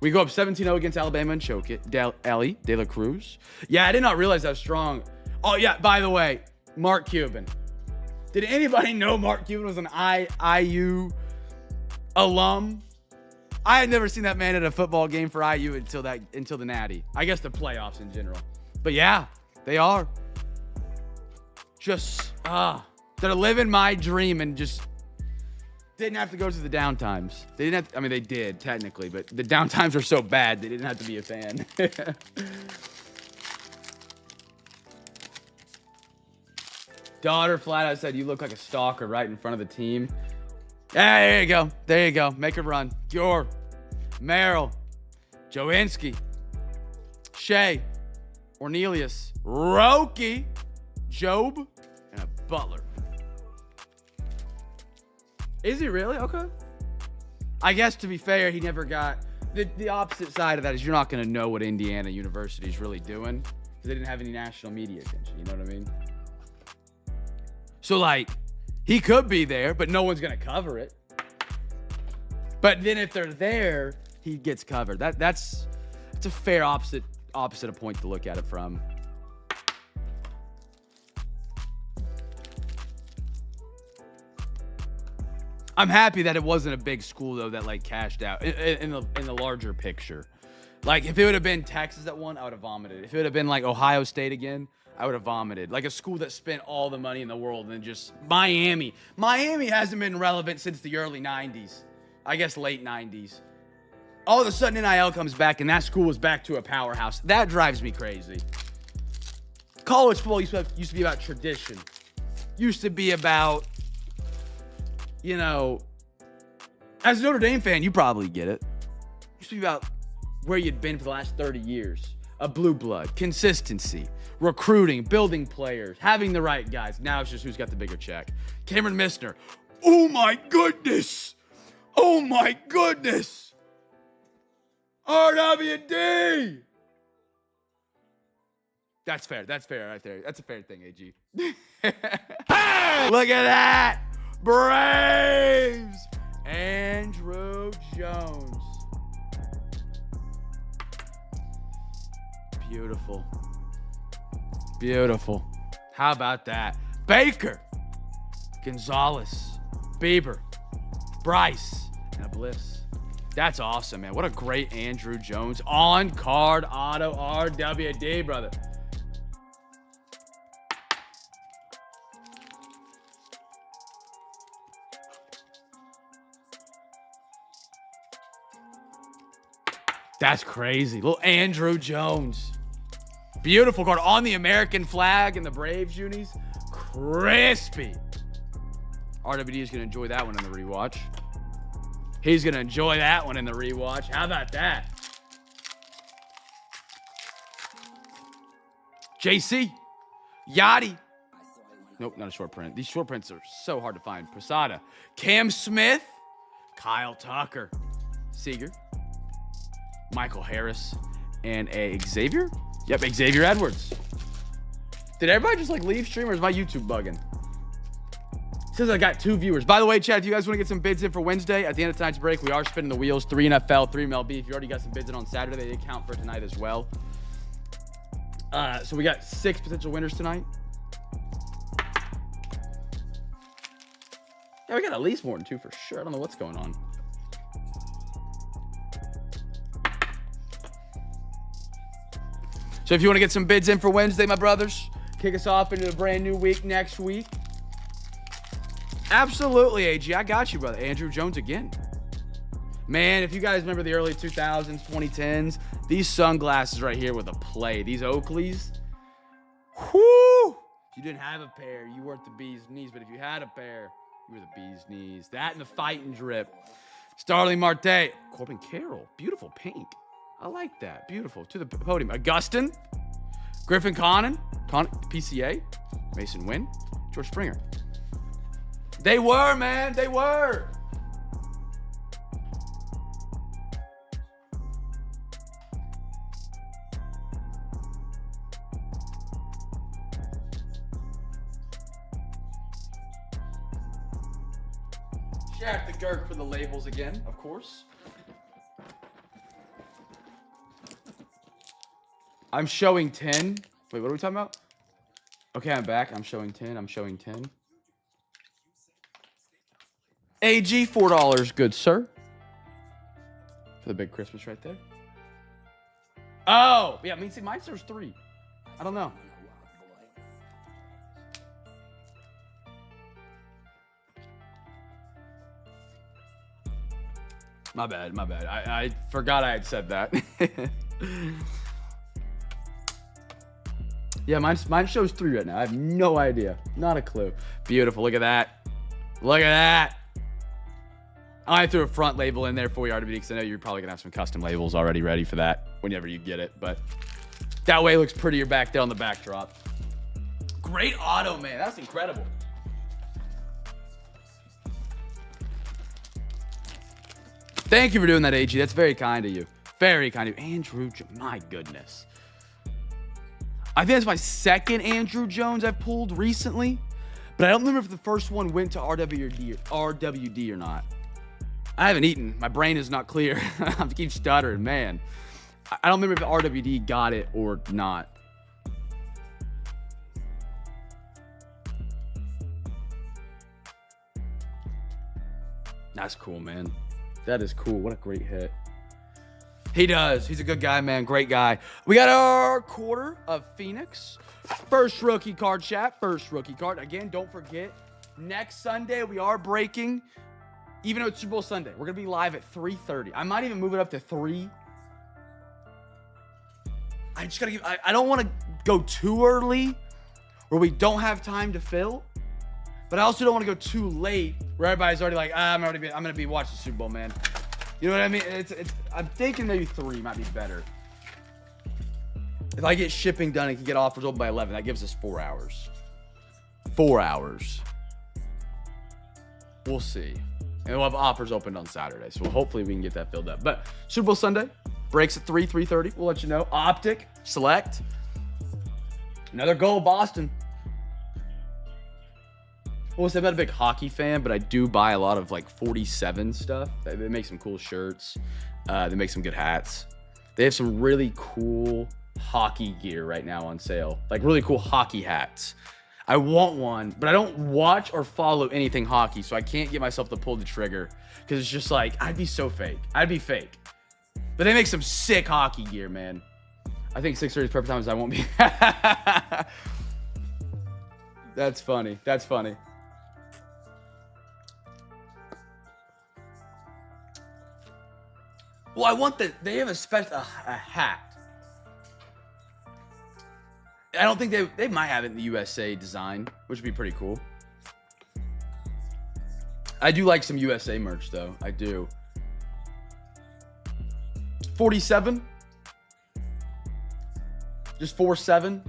We go up 17-0 against Alabama and choke it. Ellie, De La Cruz. Yeah, I did not realize how strong. Oh, yeah, by the way, Mark Cuban. Did anybody know Mark Cuban was an IU alum? I had never seen that man at a football game for IU until the Natty. I guess the playoffs in general. But yeah, they are. Just, they're living my dream and just didn't have to go to the downtimes. They didn't have to, I mean, they did technically, but the downtimes are so bad they didn't have to be a fan. Daughter flat out said, you look like a stalker right in front of the team. Yeah, there you go. There you go. Make it run. Dior, Merrill, Jowinsky, Shea, Ornelius, Roki, Job, and a Butler. Is he really? Okay. I guess to be fair, he never got... The opposite side of that is you're not going to know what Indiana University is really doing because they didn't have any national media attention. You know what I mean? So, like, he could be there, but no one's going to cover it. But then if they're there, he gets covered. That's a fair opposite of point to look at it from. I'm happy that it wasn't a big school, though, that, like, cashed out in the larger picture. Like, if it would have been Texas that won, I would have vomited. If it would have been, like, Ohio State again, I would have vomited. Like a school that spent all the money in the world and just Miami. Miami hasn't been relevant since the early 90s. I guess late 90s. All of a sudden, NIL comes back and that school is back to a powerhouse. That drives me crazy. College football used to be about tradition. Used to be about, you know, as a Notre Dame fan, you probably get it. Used to be about where you'd been for the last 30 years. A blue blood, consistency, recruiting, building players, having the right guys. Now it's just who's got the bigger check. Cameron Missner. Oh my goodness. Oh my goodness. RWD. That's fair. That's fair right there. That's a fair thing, AG. Look at that. Braves. Andrew Jones. Beautiful. Beautiful. How about that? Baker, Gonzalez, Bieber, Bryce, and a Bliss. That's awesome, man. What a great Andrew Jones on-card auto RWD, brother. That's crazy. Little Andrew Jones. Beautiful card on the American flag and the Braves unis. Crispy. RWD is going to enjoy that one in the rewatch. He's going to enjoy that one in the rewatch. How about that? JC. Yachty. Nope, not a short print. These short prints are so hard to find. Posada. Cam Smith. Kyle Tucker. Seager. Michael Harris. And a Xavier? Yep, Xavier Edwards. Did everybody just like leave stream or is my YouTube bugging? Says I got 2 viewers. By the way, chat, if you guys want to get some bids in for Wednesday, at the end of tonight's break, we are spinning the wheels. 3 NFL, 3 MLB. If you already got some bids in on Saturday, they did count for tonight as well. So we got 6 potential winners tonight. Yeah, we got at least more than 2 for sure. I don't know what's going on. So if you want to get some bids in for Wednesday, my brothers, kick us off into a brand new week next week. Absolutely, AG. I got you, brother. Andrew Jones again. Man, if you guys remember the early 2000s, 2010s, these sunglasses right here were the play. These Oakleys. Whoo! You didn't have a pair. You weren't the bee's knees. But if you had a pair, you were the bee's knees. That and the fighting drip. Starling Marte. Corbin Carroll. Beautiful pink. I like that. Beautiful. To the podium. Augustin. Griffin Connon. PCA. Mason Wynn. George Springer. They were, man. They were. Shout out to Girk for the labels again, of course. I'm showing 10. Wait, what are we talking about? Okay, I'm back. I'm showing 10. I'm showing 10. AG, $4, good sir. For the big Christmas right there. Oh, yeah, I mean, see, mine serves 3. I don't know. My bad, my bad. I forgot I had said that. Yeah, mine shows 3 right now. I have no idea. Not a clue. Beautiful. Look at that. Look at that. I threw a front label in there for you, RWD, because I know you're probably going to have some custom labels already ready for that whenever you get it. But that way it looks prettier back there on the backdrop. Great auto, man. That's incredible. Thank you for doing that, AG. That's very kind of you. Very kind of you. Andrew, my goodness. I think that's my second Andrew Jones I've pulled recently. But I don't remember if the first one went to RWD or not. I haven't eaten. My brain is not clear. I keep stuttering, man. I don't remember if the RWD got it or not. That's cool, man. That is cool. What a great hit. He does. He's a good guy, man. Great guy. We got our quarter of Phoenix. First rookie card, chat. First rookie card. Again, don't forget, next Sunday we are breaking. Even though it's Super Bowl Sunday, we're going to be live at 3:30. I might even move it up to 3. I just got to give... I don't want to go too early where we don't have time to fill. But I also don't want to go too late where everybody's already like, I'm going to be watching the Super Bowl, man. You know what I mean? I'm thinking maybe 3 might be better. If I get shipping done and can get offers open by 11, that gives us 4 hours. 4 hours. We'll see. And we'll have offers opened on Saturday. So hopefully we can get that filled up. But Super Bowl Sunday breaks at 3:30. We'll let you know. Optic, select. Another goal, Boston. Well, I'm not a big hockey fan, but I do buy a lot of like 47 stuff. They make some cool shirts. They make some good hats. They have some really cool hockey gear right now on sale. Like really cool hockey hats. I want one, but I don't watch or follow anything hockey, so I can't get myself to pull the trigger because it's just like, I'd be so fake. I'd be fake. But they make some sick hockey gear, man. I think 6:30 is perfect time, as I won't be. That's funny. That's funny. Well, I want they have a hat. I don't think they might have it in the USA design, which would be pretty cool. I do like some USA merch though. I do. 47. Just 47.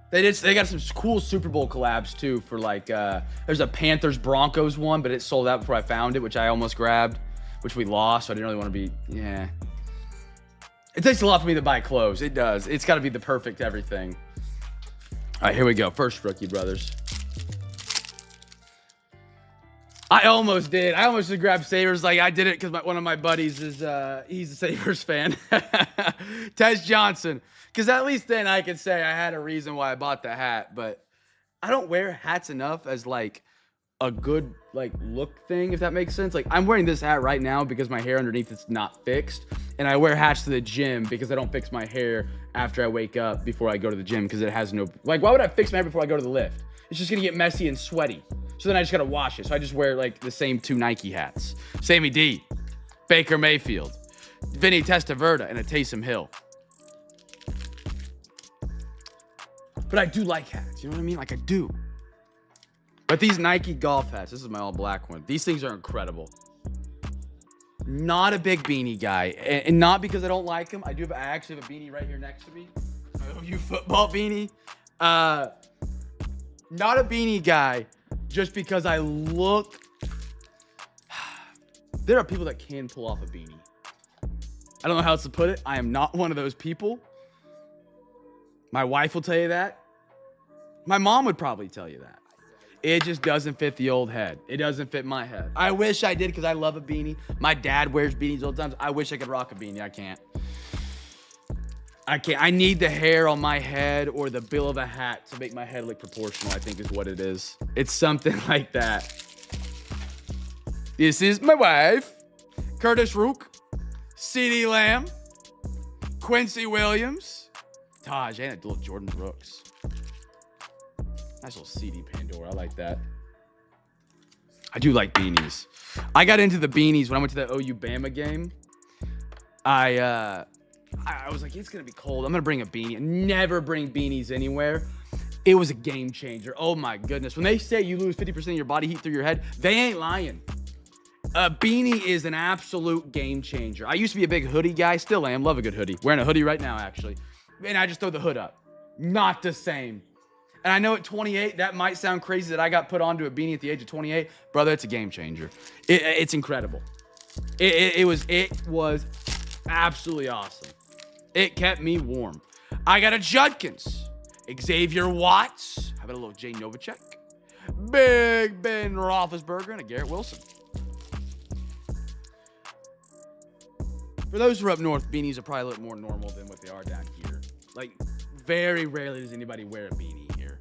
They got some cool Super Bowl collabs too for like there's a Panthers Broncos one, but it sold out before I found it, which I almost grabbed, which we lost, so I didn't really want to be It takes a lot for me to buy clothes. It does. It's got to be the perfect everything. All right, here we go. First rookie, brothers. I almost did. I almost just grabbed Sabres. Like, I did it because one of my buddies is, he's a Sabres fan. Tez Johnson. Because at least then I could say I had a reason why I bought the hat. But I don't wear hats enough as, like, a good, like, look thing, if that makes sense. Like, I'm wearing this hat right now because my hair underneath is not fixed. And I wear hats to the gym because I don't fix my hair after I wake up before I go to the gym because it has no... Like, why would I fix my hair before I go to the lift? It's just going to get messy and sweaty. So then I just got to wash it. So I just wear, like, the same 2 Nike hats. Sammy D, Baker Mayfield, Vinny Testaverde, and a Taysom Hill. But I do like hats. You know what I mean? Like, I do. But these Nike golf hats, this is my all black one. These things are incredible. Not a big beanie guy. And not because I don't like them. I actually have a beanie right here next to me. My OU football beanie. Not a beanie guy just because I look... There are people that can pull off a beanie. I don't know how else to put it. I am not one of those people. My wife will tell you that. My mom would probably tell you that. It just doesn't fit the old head. It doesn't fit my head. I wish I did because I love a beanie. My dad wears beanies all the time. I wish I could rock a beanie. I can't. I need the hair on my head or the bill of a hat to make my head look proportional, I think is what it is. It's something like that. This is my wife, Curtis Rook, CeeDee Lamb, Quincy Williams, Taj, and a little Jordan Brooks. Nice little CD Pandora. I like that. I do like beanies. I got into the beanies when I went to that OU Bama game. I was like, it's going to be cold. I'm going to bring a beanie. I never bring beanies anywhere. It was a game changer. Oh, my goodness. When they say you lose 50% of your body heat through your head, they ain't lying. A beanie is an absolute game changer. I used to be a big hoodie guy. Still am. Love a good hoodie. Wearing a hoodie right now, actually. And I just throw the hood up. Not the same. And I know at 28, that might sound crazy that I got put onto a beanie at the age of 28. Brother, it's a game changer. It's incredible. It was absolutely awesome. It kept me warm. I got a Judkins, Xavier Watts, how about a little Jay Novacek, Big Ben Roethlisberger, and a Garrett Wilson. For those who are up north, beanies are probably a little more normal than what they are down here. Like, very rarely does anybody wear a beanie here.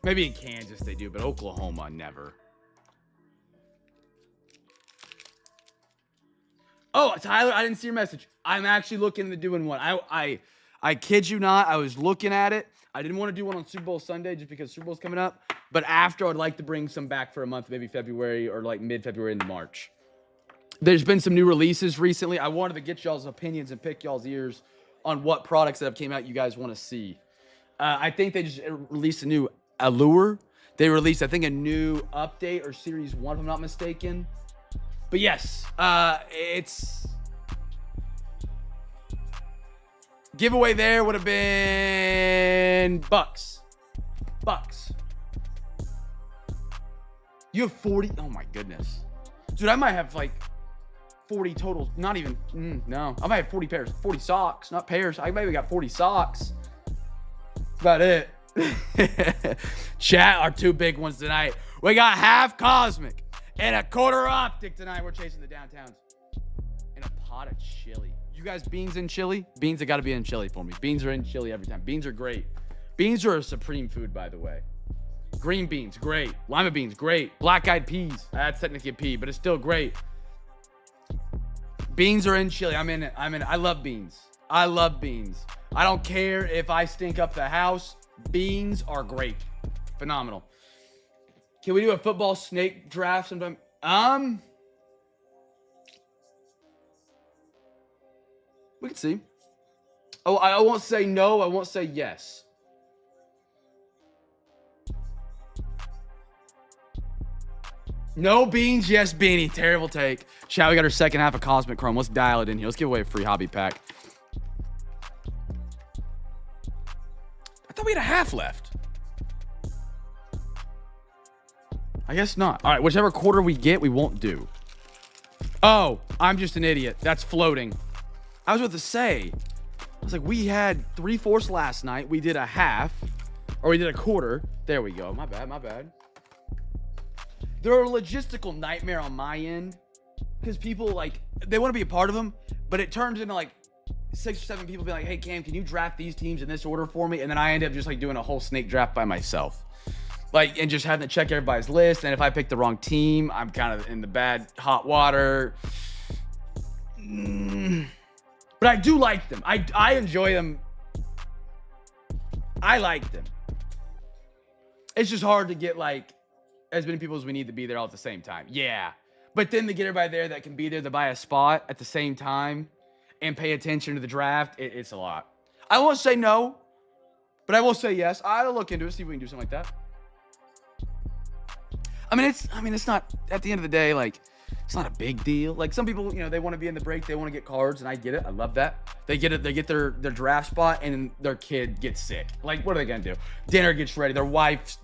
Maybe in Kansas they do, but Oklahoma, never. Oh, Tyler, I didn't see your message. I'm actually looking into doing one. I kid you not, I was looking at it. I didn't want to do one on Super Bowl Sunday just because Super Bowl's coming up. But after, I'd like to bring some back for a month, maybe February or like mid-February into March. There's been some new releases recently. I wanted to get y'all's opinions and pick y'all's ears on what products that have came out you guys want to see. I think they just released a new Allure. They released, I think, a new update or Series 1, if I'm not mistaken. But yes, it's... Giveaway there would have been $Bucks. You have 40? Oh my goodness. Dude, I might have like 40 total. Not even, no. I might have 40 pairs. 40 socks, not pairs. I maybe got 40 socks. That's about it. Chat, our 2 big ones tonight. We got half Cosmic and a quarter Optic tonight. We're chasing the downtowns. And a pot of chili. You guys, beans in chili? Beans have got to be in chili for me. Beans are in chili every time. Beans are great. Beans are a supreme food, by the way. Green beans, great. Lima beans, great. Black-eyed peas. That's technically a pea, but it's still great. Beans are in chili. I'm in it. I love beans. I love beans. I don't care if I stink up the house. Beans are great. Phenomenal. Can we do a football snake draft sometime? We can see. Oh, I won't say no. I won't say yes. No beans, yes beanie. Terrible take. Chat, we got our second half of Cosmic Chrome. Let's dial it in here. Let's give away a free hobby pack. I thought we had a half left. I guess not. All right, whichever quarter we get, we won't do. Oh, I'm just an idiot. That's floating. I was about to say, I was like, we had 3/4 last night. We did a half, or we did a quarter. There we go. My bad. they're a logistical nightmare on my end because people like they want to be a part of them, but it turns into like 6 or 7 people being like, hey Cam, can you draft these teams in this order for me? And then I end up just like doing a whole snake draft by myself. Like, and just having to check everybody's list. And if I pick the wrong team, I'm kind of in the bad hot water. But I do like them. I enjoy them. I like them. It's just hard to get like as many people as we need to be there all at the same time. Yeah. But then to get everybody there that can be there to buy a spot at the same time and pay attention to the draft, it's a lot. I won't say no, but I will say yes. I'll look into it, see if we can do something like that. I mean, it's not, at the end of the day, like, it's not a big deal. Like, some people, you know, they want to be in the break, they want to get cards, and I get it. I love that. They get it, they get their draft spot, and their kid gets sick. Like, what are they going to do? Dinner gets ready, their wife's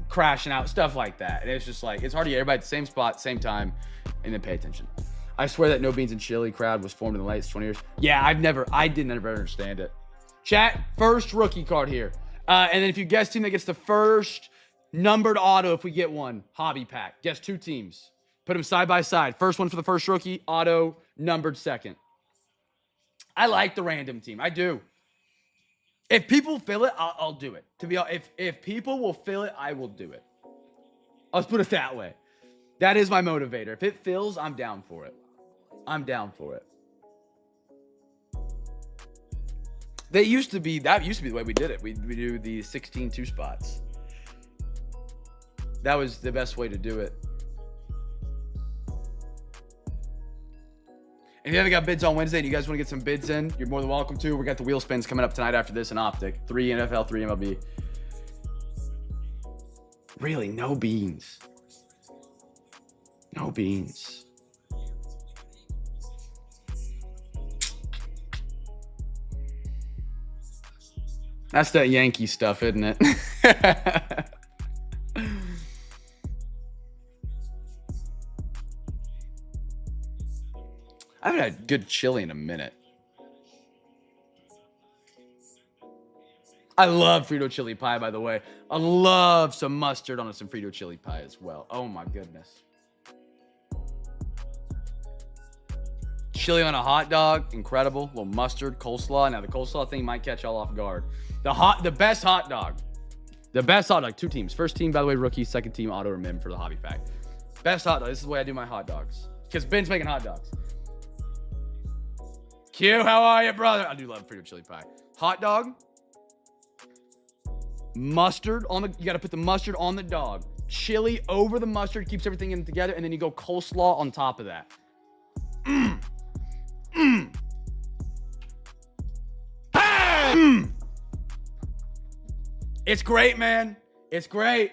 crashing out, stuff like that. And it's just like, it's hard to get everybody at the same spot, same time, and then pay attention. I swear that No Beans and Chili crowd was formed in the late 20 years. Yeah, I didn't ever understand it. Chat, first rookie card here. And then if you guess team that gets the first numbered auto, if we get one, hobby pack. Guess 2 teams. Put them side by side. First one for the first rookie, auto, numbered second. I like the random team. I do. If people fill it, I'll do it. To be honest, if people will fill it, I will do it. Let's put it that way. That is my motivator. If it fills, I'm down for it. I'm down for it. That used to be the way we did it. We do the 16 2 spots. That was the best way to do it. And if you haven't got bids on Wednesday and you guys want to get some bids in, you're more than welcome to. We got the wheel spins coming up tonight after this in Optic. 3 NFL, 3 MLB. Really, no beans. No beans. That's that Yankee stuff, isn't it? I haven't had good chili in a minute. I love Frito chili pie, by the way. I love some mustard on some Frito chili pie as well. Oh my goodness. Chili on a hot dog, incredible. A little mustard, coleslaw. Now the coleslaw thing might catch y'all off guard. The best hot dog. The best hot dog, 2 teams. First team, by the way, rookie. Second team, auto or mim for the hobby pack. Best hot dog. This is the way I do my hot dogs. Because Ben's making hot dogs. Q, how are you, brother? I do love Frito chili pie. Hot dog. Mustard on the, you got to put the mustard on the dog. Chili over the mustard, keeps everything in together, and then you go coleslaw on top of that. It's great, man. It's great.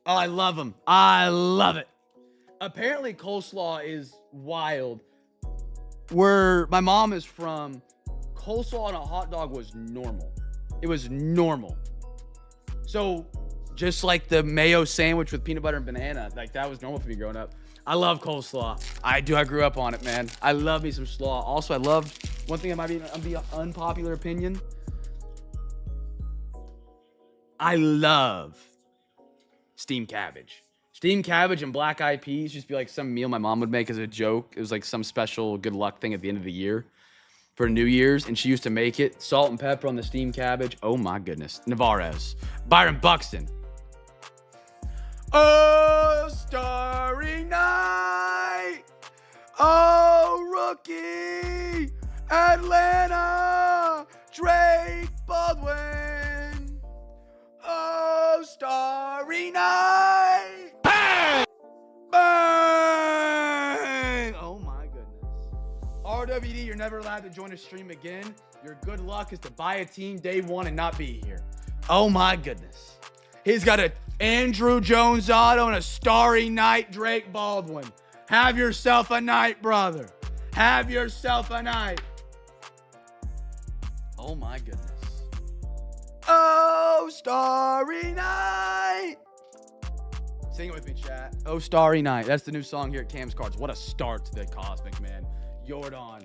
Oh, I love them. I love it. Apparently, coleslaw is wild. Where my mom is from, coleslaw on a hot dog was normal. It was normal. So, just like the mayo sandwich with peanut butter and banana, like that was normal for me growing up. I love coleslaw. I grew up on it, man. I love me some slaw. Also, I love, one thing that might be an unpopular opinion. I love steamed cabbage. Steamed cabbage and black eyed peas used to be like some meal my mom would make as a joke. It was like some special good luck thing at the end of the year for New Year's. And she used to make it. Salt and pepper on the steamed cabbage. Oh my goodness. Navarez. Byron Buxton. Oh, starry night. Oh, rookie. Atlanta. Drake Baldwin. Oh, starry night. Bang! Bang! Oh my goodness. RWD, you're never allowed to join a stream again. Your good luck is to buy a team day 1 and not be here. Oh my goodness. He's got a Andrew Jones auto and a starry night Drake Baldwin. Have yourself a night, brother. Have yourself a night. Oh my goodness. Oh, starry night. Sing it with me, chat. Oh, starry night. That's the new song here at Cam's Cards. What a start to the Cosmic, man. Jordan.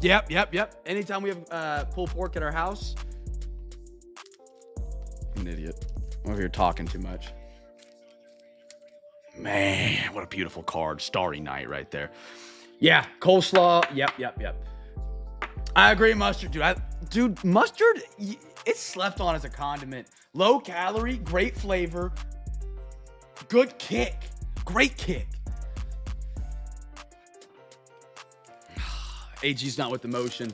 Yep. Anytime we have pulled pork at our house, an idiot. I'm over here talking too much. Man, what a beautiful card. Starry Night right there. Yeah, coleslaw. Yep. I agree, mustard, dude. Dude, mustard, it's slept on as a condiment. Low calorie, great flavor, good kick. Great kick. AG's not with the motion.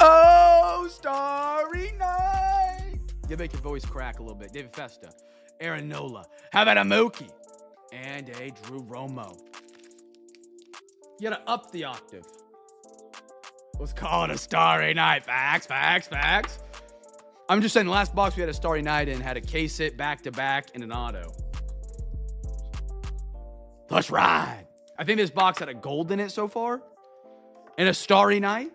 Oh, Starry Night. You make your voice crack a little bit. David Festa, Aaron Nola. How about a Mookie? And a Drew Romo. You gotta up the octave. Let's call it a Starry Night. Facts. I'm just saying, the last box we had a Starry Night in had a case hit back-to-back and an auto. Let's ride. I think this box had a gold in it so far. And a Starry Night.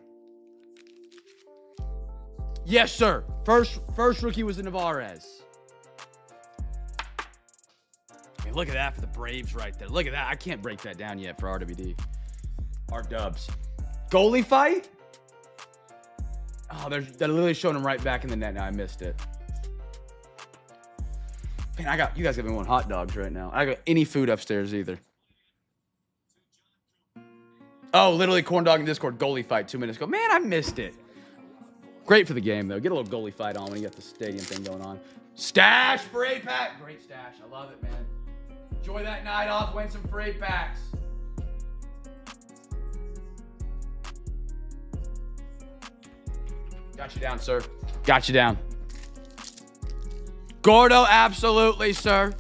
Yes, sir. First rookie was the Navarez. I mean, look at that for the Braves right there. Look at that. I can't break that down yet for RWD. R Dubs. Goalie fight? Oh, they're literally showing him right back in the net now. I missed it. Man, you guys got me wanting hot dogs right now. I got any food upstairs either. Oh, literally corn dog in Discord goalie fight 2 minutes ago. Man, I missed it. Great for the game though. Get a little goalie fight on when you got the stadium thing going on. Stash for 8-pack. Great stash. I love it, man. Enjoy that night off. Win some for 8-packs. Got you down, sir. Got you down. Gordo, absolutely, sir.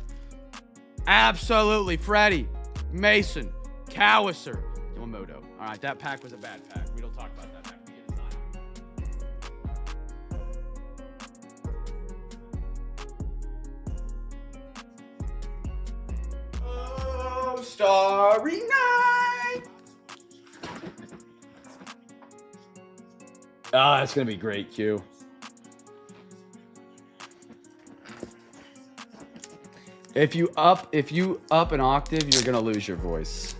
Absolutely. Freddie, Mason, Cowisser, Yamamoto. All right, that pack was a bad pack. We don't talk about that pack. We get it. Oh, Starry Night. Oh, that's going to be great, Q. If you up an octave, you're going to lose your voice.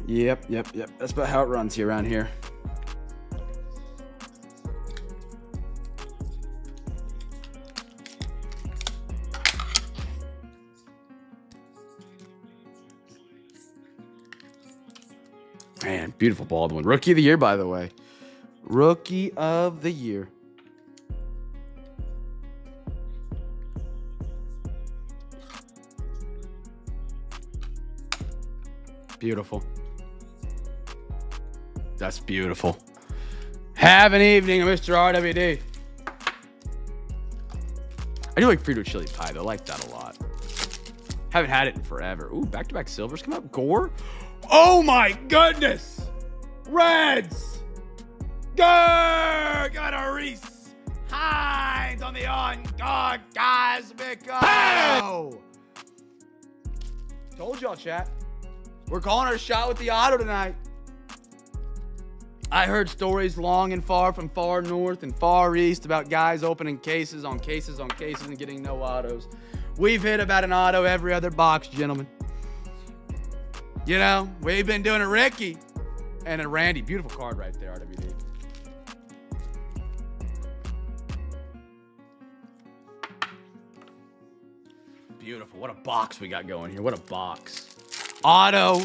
Yep. That's about how it runs here around here. Man, beautiful Baldwin. Rookie of the year, by the way. Rookie of the year. Beautiful. That's beautiful. Have an evening, Mr. RWD. I do like Frito chili pie, though. I like that a lot. Haven't had it in forever. Ooh, back-to-back silvers come up. Gore. Oh, my goodness. Reds. Grr. Got a Reese Hines on the on-guard, guys. Mikado. Told y'all, chat. We're calling our shot with the auto tonight. I heard stories long and far from far north and far east about guys opening cases on cases on cases and getting no autos. We've hit about an auto every other box, gentlemen. You know, we've been doing it, Ricky. And a Randy. Beautiful card right there, RWD. Beautiful. What a box we got going here. What a box. Auto,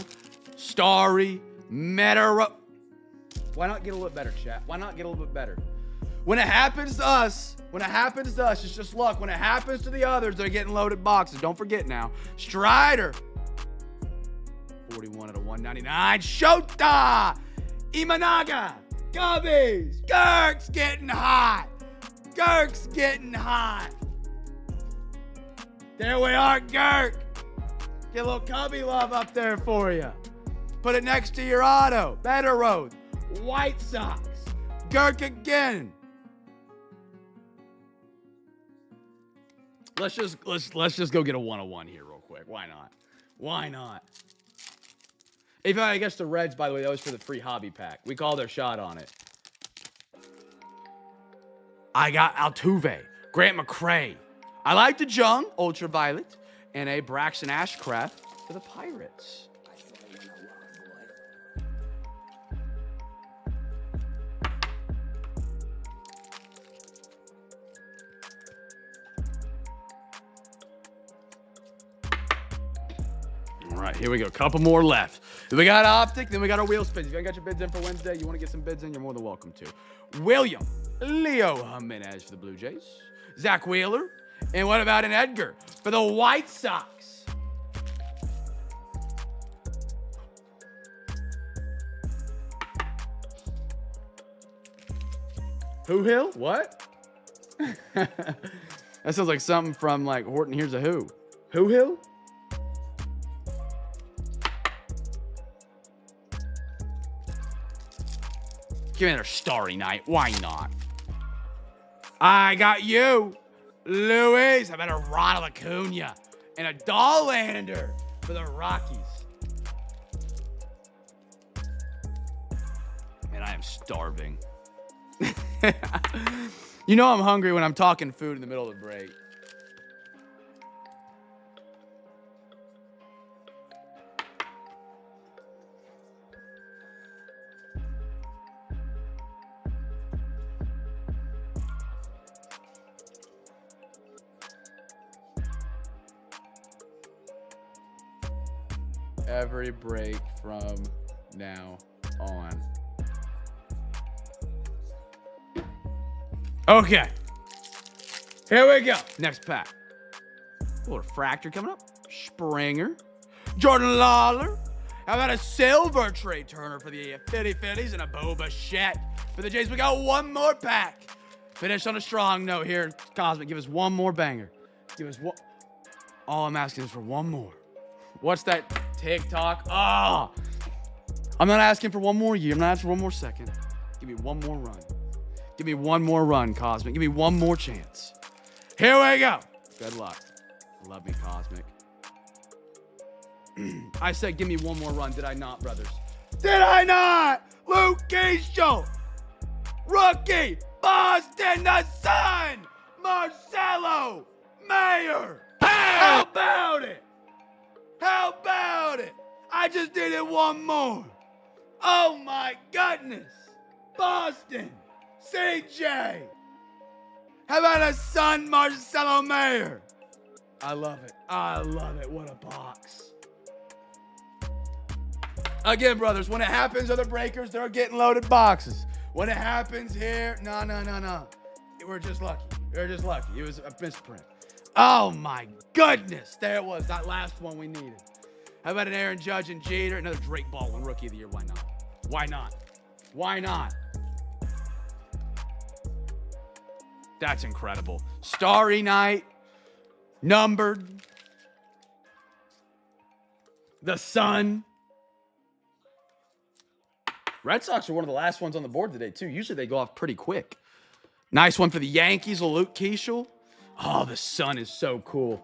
Starry, Meta. Why not get a little bit better, chat? Why not get a little bit better? When it happens to us, it's just luck. When it happens to the others, they're getting loaded boxes. Don't forget now. Strider. 41 out of 199. Shota. Imanaga. Gubbies. Girk's getting hot. There we are, Girk. Get a little Cubby love up there for you. Put it next to your auto. Better Road. White Sox. Girk again. Let's just go get a 101 here real quick. Why not? If I guess the Reds, by the way, that was for the free hobby pack. We called our shot on it. I got Altuve, Grant McCray. I like the Jung, Ultraviolet, and a Braxton Ashcraft for the Pirates. right, here we go. Couple more left. Then we got Optic, then we got our wheel spins. If you haven't got your bids in for Wednesday, you want to get some bids in, you're more than welcome to. William Leo Jimenez for the Blue Jays. Zach Wheeler. And what about an Edgar for the White Sox? Who Hill? What? That sounds like something from like Horton Hears a Who. Who Hill? Give me another Starry Night. Why not? I got you, Luis. How about a Ronald Acuna and a Dollander for the Rockies? Man, I am starving. You know I'm hungry when I'm talking food in the middle of the break. Every break from now on. Okay. Here we go. Next pack. A little Fractor coming up. Springer. Jordan Lawler. How about a silver Trey Turner for the Philly Phillies and a Bo Bichette for the Jays? We got one more pack. Finish on a strong note here. Cosmic, give us one more banger. Give us one. All I'm asking is for one more. What's that TikTok? Oh, I'm not asking for one more year. I'm not asking for one more second. Give me one more run. Give me one more run, Cosmic. Give me one more chance. Here we go. Good luck. Love me, Cosmic. I said give me one more run. Did I not, brothers? Did I not? Luke Keishel. Rookie. Boston, the Sun. Marcelo Mayer. How about it? How about it? I just did it one more. Oh my goodness. Boston. CJ. How about a Sun, Marcelo Mayer? I love it. I love it. What a box. Again, brothers, when it happens, other breakers, they're getting loaded boxes. When it happens here, no. We're just lucky. We're just lucky. It was a misprint. Oh my goodness. There it was. That last one we needed. How about an Aaron Judge and Jeter? Another Drake Baldwin Rookie of the Year. Why not? Why not? Why not? That's incredible. Starry Night. Numbered. The Sun. Red Sox are one of the last ones on the board today, too. Usually they go off pretty quick. Nice one for the Yankees, Luke Keishel. Oh, the Sun is so cool.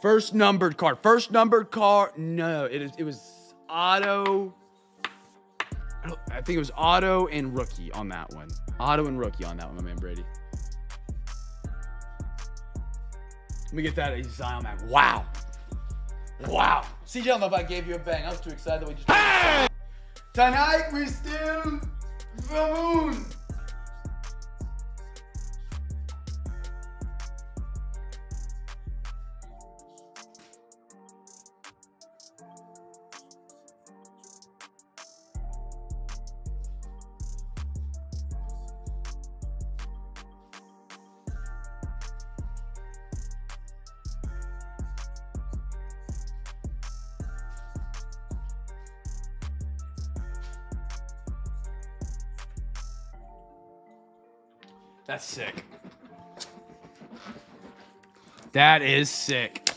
First numbered card. First numbered card. No, it was auto. I think it was auto and rookie on that one. Auto and rookie on that one, my man Brady. Let me get that Zion back. Wow. Wow. CJ, I don't know if I gave you a bang. I was too excited that we just... Hey! Tonight we still the moon. That's sick. That is sick.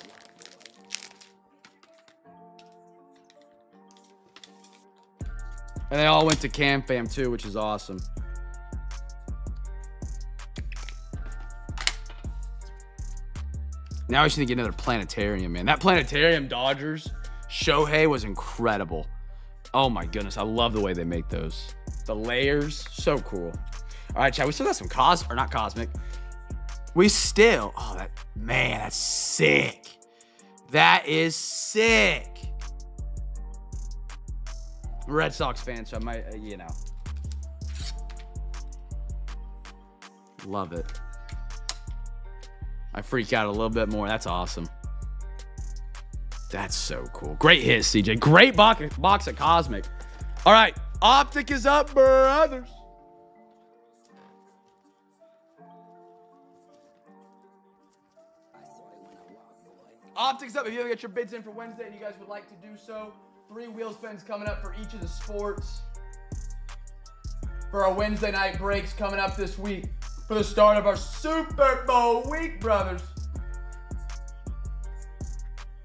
And they all went to CamFam too, which is awesome. Now we should get another planetarium, man. That planetarium Dodgers Shohei was incredible. Oh my goodness, I love the way they make those. The layers, so cool. All right, Chad, we still got some not cosmic. We still, man, that's sick. That is sick. Red Sox fan, so I might, Love it. I freak out a little bit more. That's awesome. That's so cool. Great hit, CJ. Great box at Cosmic. All right. Optic is up, brothers. Optic's up. If you haven't got your bids in for Wednesday and you guys would like to do so, 3 wheel spins coming up for each of the sports. For our Wednesday night breaks coming up this week. For the start of our Super Bowl week, brothers.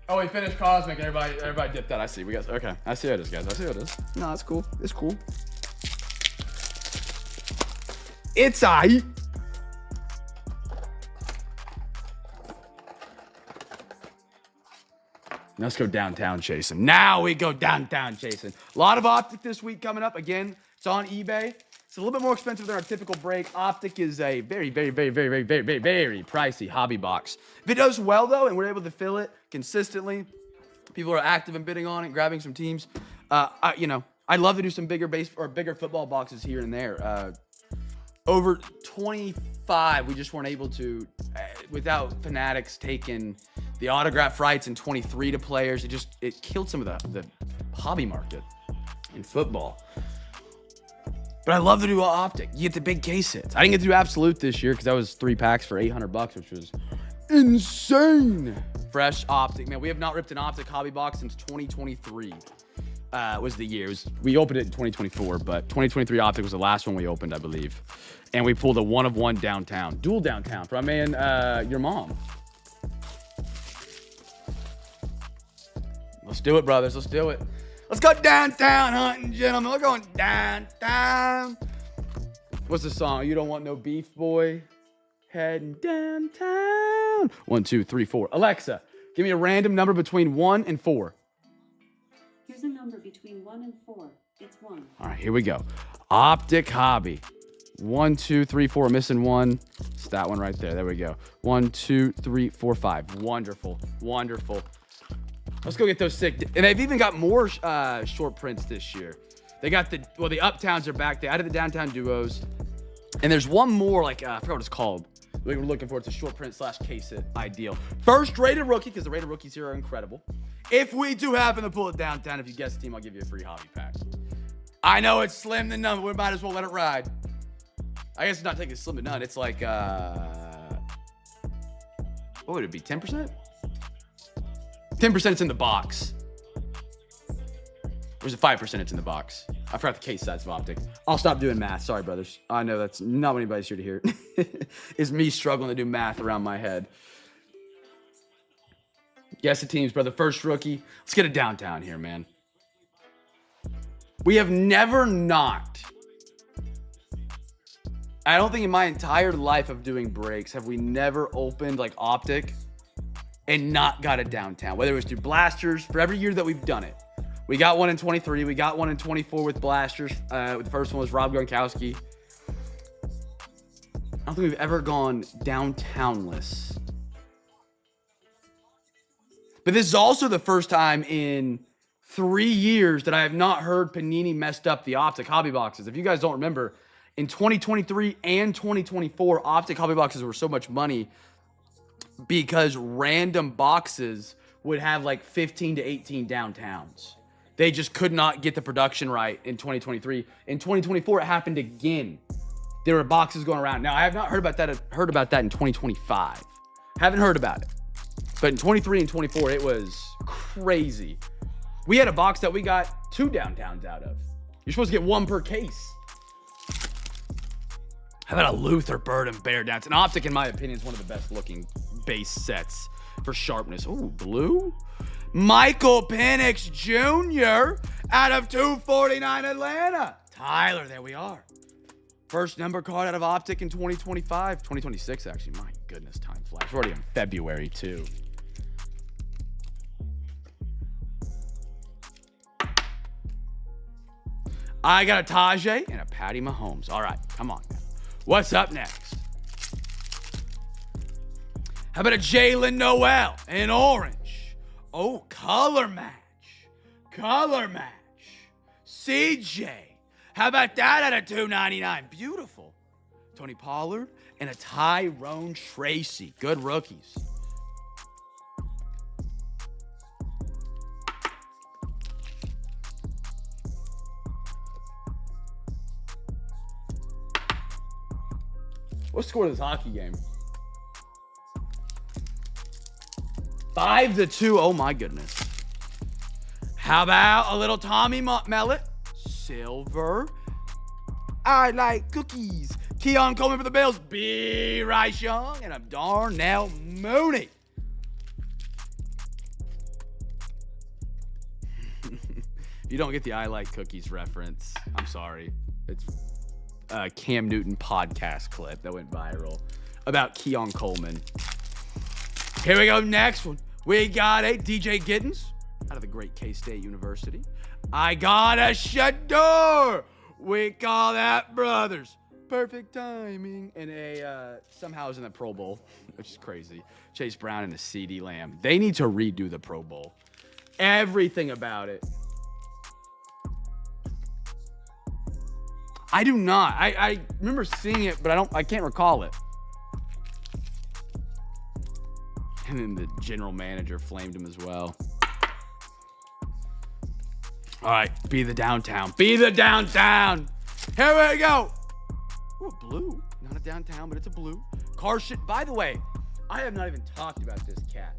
Oh, we finished Cosmic. Everybody dipped that. I see. We got. Okay. I see how it is, guys. I see how it is. No, it's cool. It's cool. It's aight. Let's go downtown chasing. Now we go downtown chasing. A lot of Optic this week coming up. Again, it's on eBay. It's a little bit more expensive than our typical break. Optic is a very pricey hobby box. If it does well, though, and we're able to fill it consistently, people are active and bidding on it, grabbing some teams. I'd love to do some bigger football boxes here and there. Over 25, we just weren't able to, without Fanatics taking the autograph rights and 23 to players. It killed some of the hobby market in football. But I love to do Optic. You get the big case hits. I didn't get to do Absolute this year because that was 3 packs for $800, which was insane. Fresh Optic. Man, we have not ripped an Optic hobby box since 2023 was the year. We opened it in 2024, but 2023 Optic was the last one we opened, I believe. And we pulled a 1-of-1 downtown. Dual downtown for my man, your mom. Let's do it, brothers. Let's do it. Let's go downtown hunting, gentlemen. We're going downtown. What's the song? You don't want no beef, boy. Heading downtown. 1, 2, 3, 4. Alexa, give me a random number between 1 and 4. Here's a number between 1 and 4. It's 1. All right, here we go. Optic hobby. 1, 2, 3, 4. Missing 1. It's that one right there. There we go. 1, 2, 3, 4, 5. Wonderful. Wonderful. Let's go get those sick. And they've even got more short prints this year. They got the Uptowns are back. They added the downtown duos. And there's one more, I forgot what it's called. We were looking for. It's a short print / case it ideal. First rated rookie, because the rated rookies here are incredible. If we do happen to pull it downtown, if you guess the team, I'll give you a free hobby pack. I know it's slim to none, but we might as well let it ride. I guess it's not taking slim to none. It's like, what would it be, 10%? 10% it's in the box. Or is it 5% it's in the box? I forgot the case size of Optic. I'll stop doing math. Sorry, brothers. I know that's not what anybody's here to hear. It's me struggling to do math around my head. Guess the teams, brother. First rookie. Let's get it downtown here, man. We have never not. I don't think in my entire life of doing breaks have we never opened Optic and not got it downtown. Whether it was through blasters, for every year that we've done it. We got one in 23. We got one in 24 with blasters. The first one was Rob Gronkowski. I don't think we've ever gone downtownless. But this is also the first time in 3 years that I have not heard Panini messed up the Optic hobby boxes. If you guys don't remember, in 2023 and 2024, Optic hobby boxes were so much money because random boxes would have 15 to 18 downtowns. They just could not get the production right in 2023. In 2024, it happened again. There were boxes going around. Now, I have not heard about that in 2025. Haven't heard about it. But in 23 and 24, it was crazy. We had a box that we got 2 downtowns out of. You're supposed to get 1 per case. How about a Luther Bird and Bear Downs? An Optic, in my opinion, is one of the best looking base sets for sharpness. Oh, blue. Michael Penix Jr. out of 249 Atlanta. Tyler, there we are. First number card out of Optic in 2025. 2026, actually. My goodness, time flies. We're already in February, too. I got a Tajay and a Patty Mahomes. All right, come on now. What's up next? How about a Jalen Noel in orange? Oh, color match. Color match. CJ. How about that at a $2.99? Beautiful. Tony Pollard and a Tyrone Tracy. Good rookies. What's the score of this hockey game? 5-2. Oh my goodness. How about a little Tommy Mellet? Silver. I like cookies. Keon Coleman for the Bills. B. Rice Young. And a Darnell Mooney. You don't get the I like cookies reference. I'm sorry. It's a Cam Newton podcast clip that went viral about Keon Coleman. Here we go. Next one. We got a DJ Giddens out of the great K-State University. I got a Shador. We call that brothers. Perfect timing. And somehow is in the Pro Bowl, which is crazy. Chase Brown and the CD Lamb. They need to redo the Pro Bowl. Everything about it. I do not. I remember seeing it, but I can't recall it. And then the general manager flamed him as well. All right, be the downtown. Be the downtown. Here we go. Ooh, blue. Not a downtown, but it's a blue. Carson. By the way, I have not even talked about this cat.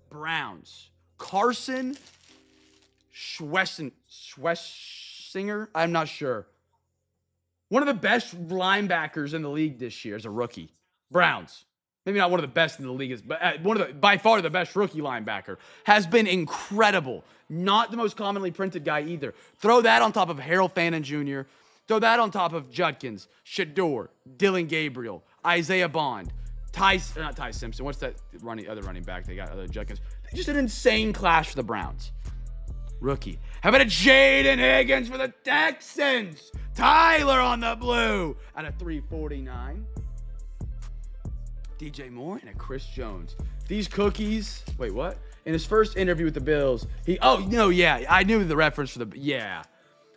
Browns. Carson Schwessinger. I'm not sure. One of the best linebackers in the league this year as a rookie. Browns. Maybe not one of the best in the league, but by far the best rookie linebacker. Has been incredible. Not the most commonly printed guy either. Throw that on top of Harold Fannin Jr. Throw that on top of Judkins, Shador, Dylan Gabriel, Isaiah Bond, not Ty Simpson. What's that other running back they got? Other Judkins. Just an insane clash for the Browns. Rookie. How about a Jaden Higgins for the Texans? Tyler on the blue at a 349. DJ Moore and a Chris Jones. These cookies. Wait, what? In his first interview with the Bills, I knew the reference for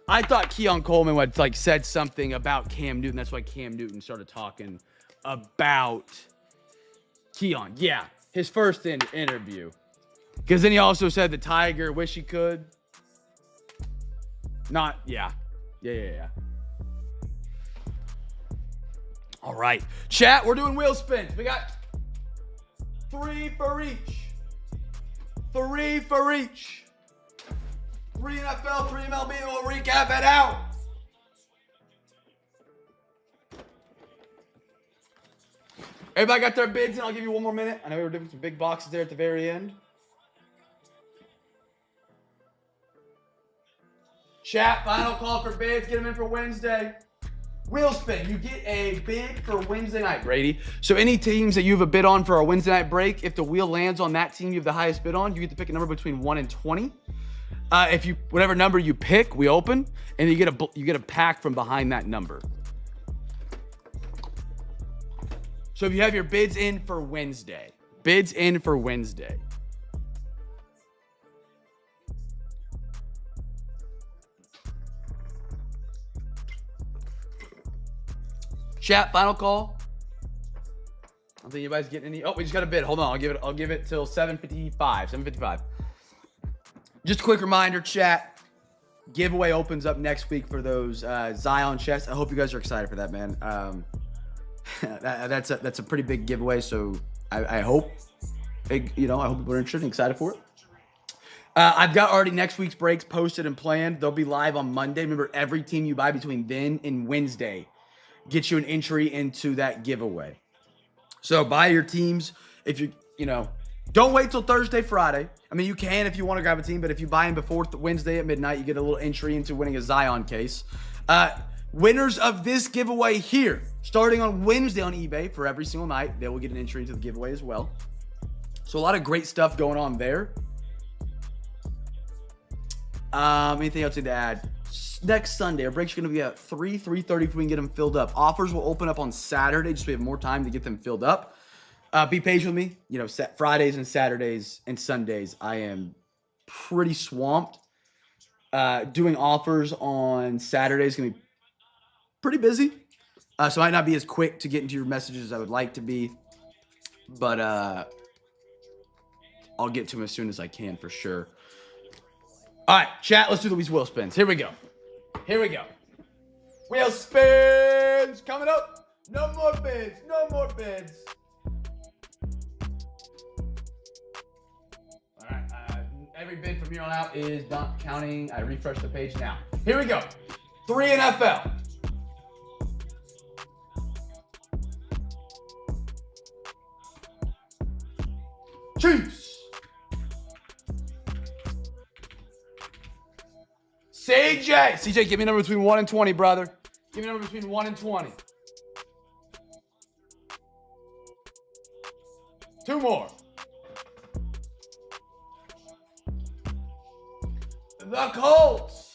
I thought Keon Coleman had said something about Cam Newton. That's why Cam Newton started talking about Keon. Yeah, his first interview. Because then he also said the Tiger wish he could. Yeah. All right. Chat, we're doing wheel spins. We got 3 for each. 3 for each. 3 NFL, 3 MLB, and we'll recap it out. Everybody got their bids in? I'll give you one more minute. I know we were doing some big boxes there at the very end. Chat, final call for bids. Get them in for Wednesday. Wheel spin. You get a bid for Wednesday night, Brady. So any teams that you have a bid on for our Wednesday night break, if the wheel lands on that team you have the highest bid on, you get to pick a number between 1 and 20. Whatever number you pick, we open, and you get a pack from behind that number. So if you have your bids in for Wednesday, Chat, final call. I don't think anybody's getting any. Oh, we just got a bid. Hold on. I'll give it till 7:55. Just a quick reminder, chat. Giveaway opens up next week for those Zion chests. I hope you guys are excited for that, man. That's a pretty big giveaway. So I hope I hope people are interested and excited for it. I've got already next week's breaks posted and planned. They'll be live on Monday. Remember, every team you buy between then and Wednesday gets you an entry into that giveaway. So buy your teams. If don't wait till Thursday, Friday. I mean, you can if you want to grab a team, but if you buy them before Wednesday at midnight, you get a little entry into winning a Zion case. Winners of this giveaway here, starting on Wednesday on eBay for every single night, they will get an entry into the giveaway as well. So a lot of great stuff going on there. Anything else to add? Next Sunday, our breaks are going to be at 3:30 if we can get them filled up. Offers will open up on Saturday, just so we have more time to get them filled up. Be patient with me. Fridays and Saturdays and Sundays, I am pretty swamped. Doing offers on Saturdays is going to be pretty busy. So I might not be as quick to get into your messages as I would like to be. But I'll get to them as soon as I can for sure. All right, chat, let's do these wheel spins. Here we go. Wheel spins coming up. No more bids. No more bids. All right. Every bid from here on out is not counting. I refresh the page now. Here we go. 3 NFL. Chiefs. CJ, give me a number between 1 and 20, brother. Give me a number between 1 and 20. 2 more. The Colts.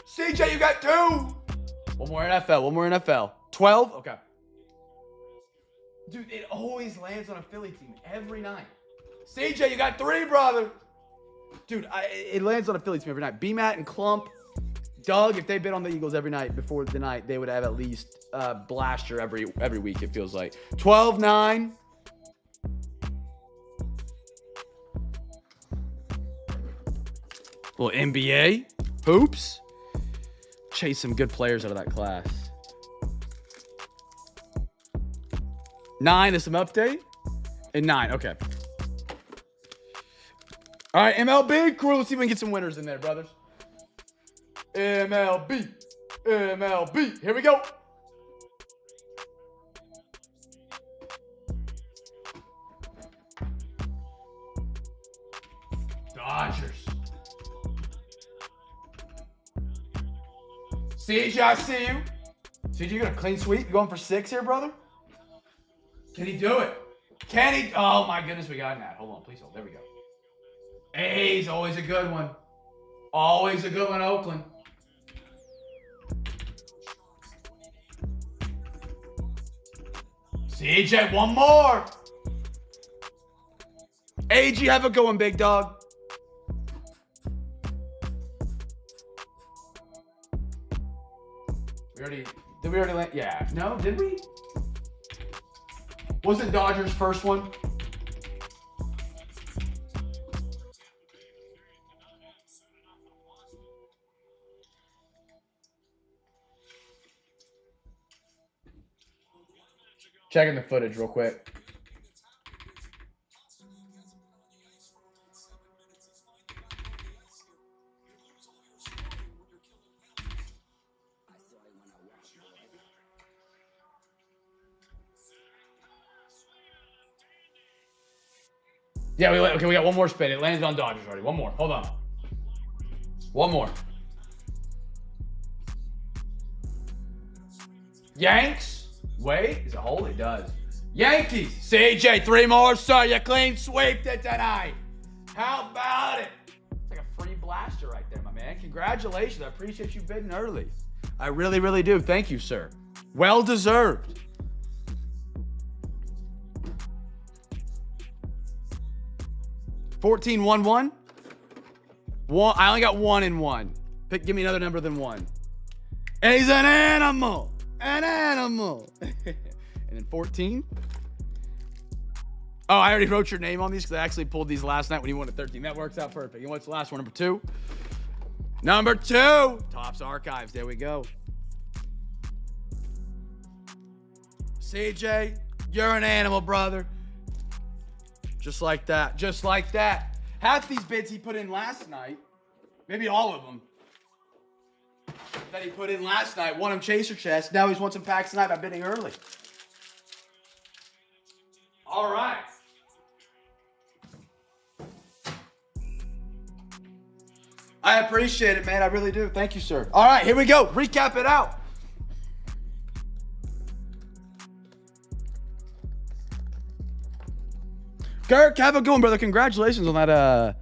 CJ, you got 2. One more NFL. 12? Okay. Dude, it always lands on a Philly team every night. CJ, you got 3, brother. Dude, it lands on a Philly team every night. B-Matt and Clump, Doug, if they bid on the Eagles every night before the night, they would have at least Blaster every week, it feels like. 12-9. Little NBA. Hoops. Chase some good players out of that class. 9 is some update. And 9, okay. All right, MLB crew. Let's see if we can get some winners in there, brothers. MLB. Here we go. Dodgers. CJ, I see you. CJ, you got a clean sweep? You going for 6 here, brother? Can he do it? Can he? Oh, my goodness, we got that. Hold on, please hold. There we go. A's, always a good one. Always a good one, Oakland. CJ, one more. AG, have a good one, big dog. Did we already land? Yeah. No, did we? Wasn't Dodgers' first one? Checking the footage real quick. Yeah, we got one more spin. It landed on Dodgers already. One more. Hold on. One more. Yanks. Wait, is it hold? It does. Yankees. CJ, 3 more, sir. You clean sweeped it tonight. How about it? It's like a free blaster right there, my man. Congratulations. I appreciate you bidding early. I really, really do. Thank you, sir. Well deserved. $14-1-1. I only got 1 and 1. Give me another number than 1. And he's an animal. An animal. And then 14. Oh, I already wrote your name on these because I actually pulled these last night when you won at 13. That works out perfect. You know what's the last one? Number 2. Number 2. Topps Archives. There we go. CJ, you're an animal, brother. Just like that. Just like that. Half these bids he put in last night, maybe all of them, that he put in last night, won him chaser chest. Now he's won some packs tonight by bidding early. All right. I appreciate it, man. I really do. Thank you, sir. All right, here we go. Recap it out. Kirk, have a good one, brother. Congratulations on that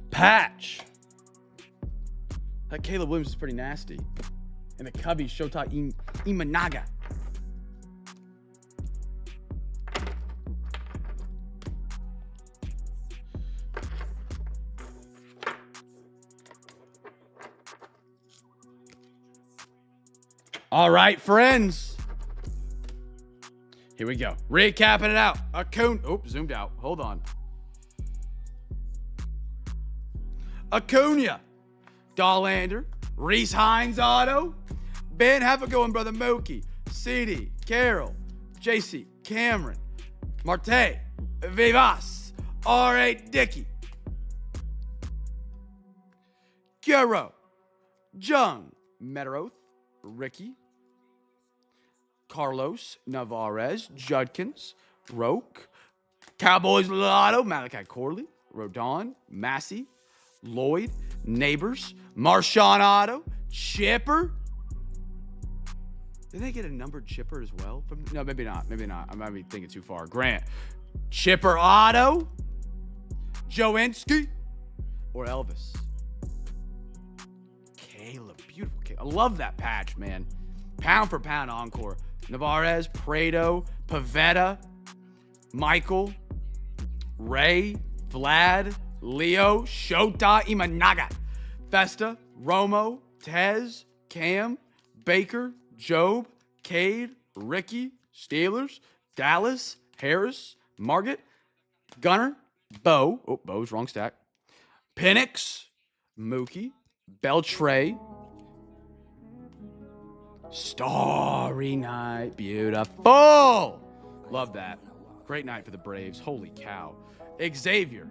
patch. That Caleb Williams is pretty nasty. And the Cubbies, Shota Imanaga. All right, friends. Here we go. Recapping it out. Zoomed out. Hold on. Acuna. Dollander. Reese Hines auto. Ben, have a going, brother. Mookie, CD, Carol, JC, Cameron, Marte, Vivas, R8 Dickey, Guerrero, Jung, Metaroth, Ricky, Carlos, Navarez, Judkins, Roke, Cowboys Lotto, Malachi Corley, Rodon, Massey, Lloyd, Neighbors, Marshawn Otto, Chipper. Did they get a numbered Chipper as well? No, maybe not. Maybe not. I might be thinking too far. Grant, Chipper Otto, Joensky, or Elvis. Caleb, beautiful Caleb. I love that patch, man. Pound for pound encore. Navarez, Prado, Pavetta, Michael, Ray, Vlad, Leo, Shota, Imanaga, Festa, Romo, Tez, Cam, Baker, Job, Cade, Ricky, Steelers, Dallas, Harris, Margit, Gunner, Bo. Oh, Bo's wrong stack. Penix, Mookie, Beltray, Starry Night, beautiful. Love that. Great night for the Braves. Holy cow. Xavier.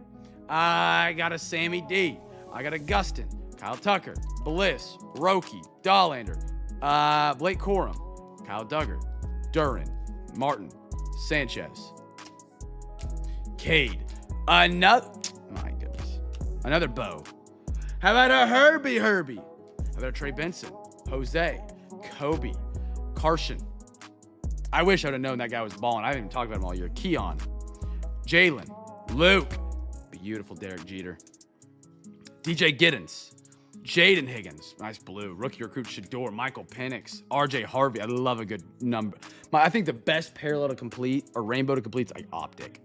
I got a Sammy D. I got a Gustin. Kyle Tucker. Bliss. Roki. Dollander. Blake Corum. Kyle Duggar. Duran. Martin. Sanchez. Cade. Another. My goodness. Another Bo. How about a Herbie? How about a Trey Benson? Jose. Kobe. Carson. I wish I would have known that guy was balling. I haven't even talked about him all year. Keon. Jalen. Luke. Beautiful Derek Jeter. DJ Giddens. Jaden Higgins. Nice blue. Rookie recruit Shador. Michael Penix. RJ Harvey. I love a good number. I think the best parallel to complete or rainbow to complete is like Optic.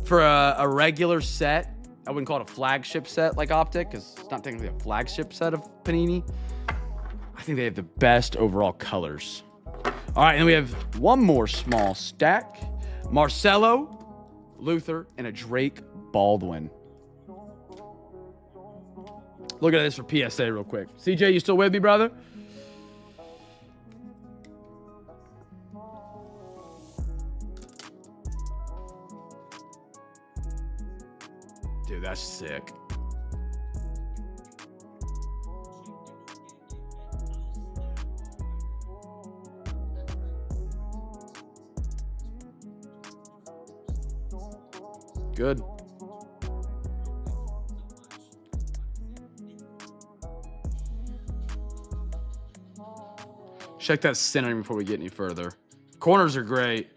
For a regular set, I wouldn't call it a flagship set like Optic because it's not technically a flagship set of Panini. I think they have the best overall colors. All right, and we have one more small stack. Marcelo, Luther, and a Drake Baldwin. Look at this for PSA real quick. CJ, you still with me, brother? Dude, that's sick. Good. Check that center before we get any further. Corners are great.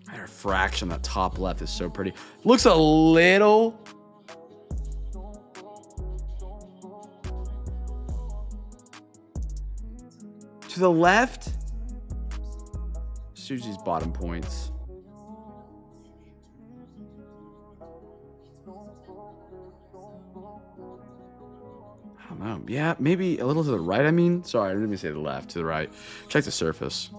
That refraction, that top left is so pretty. Looks a little... to the left. Susie's bottom points. I don't know. Yeah, maybe a little to the right. I mean, sorry, I didn't mean to say the left, to the right. Check the surface.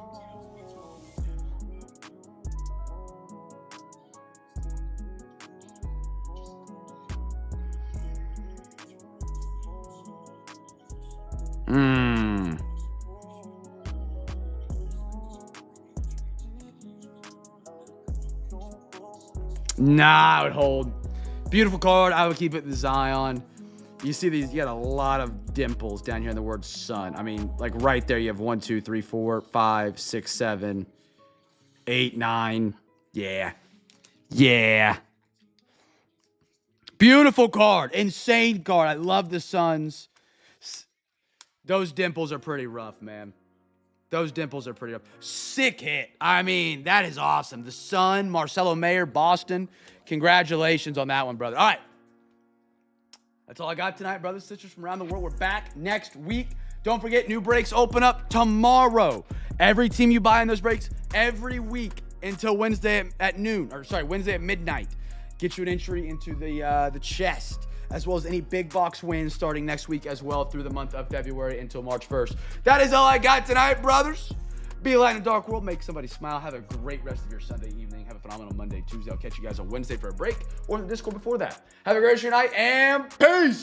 Nah, I would hold. Beautiful card. I would keep it the Zion. You see these, you got a lot of dimples down here in the word sun. I mean, like right there, you have 1, 2, 3, 4, 5, 6, 7, 8, 9. Yeah. Yeah. Beautiful card. Insane card. I love the Suns. Those dimples are pretty rough, man. Those dimples are pretty rough. Sick hit. I mean, that is awesome. The Sun, Marcelo Mayer, Boston. Congratulations on that one, brother. All right. That's all I got tonight, brothers and sisters from around the world. We're back next week. Don't forget, new breaks open up tomorrow. Every team you buy in those breaks, every week until Wednesday at noon. Or sorry, Wednesday at midnight. Get you an entry into the chest, as well as any big box wins starting next week as well through the month of February until March 1st. That is all I got tonight, brothers. Be a light in a dark world. Make somebody smile. Have a great rest of your Sunday evening. Have a phenomenal Monday, Tuesday. I'll catch you guys on Wednesday for a break or in the Discord before that. Have a great rest of your night and peace.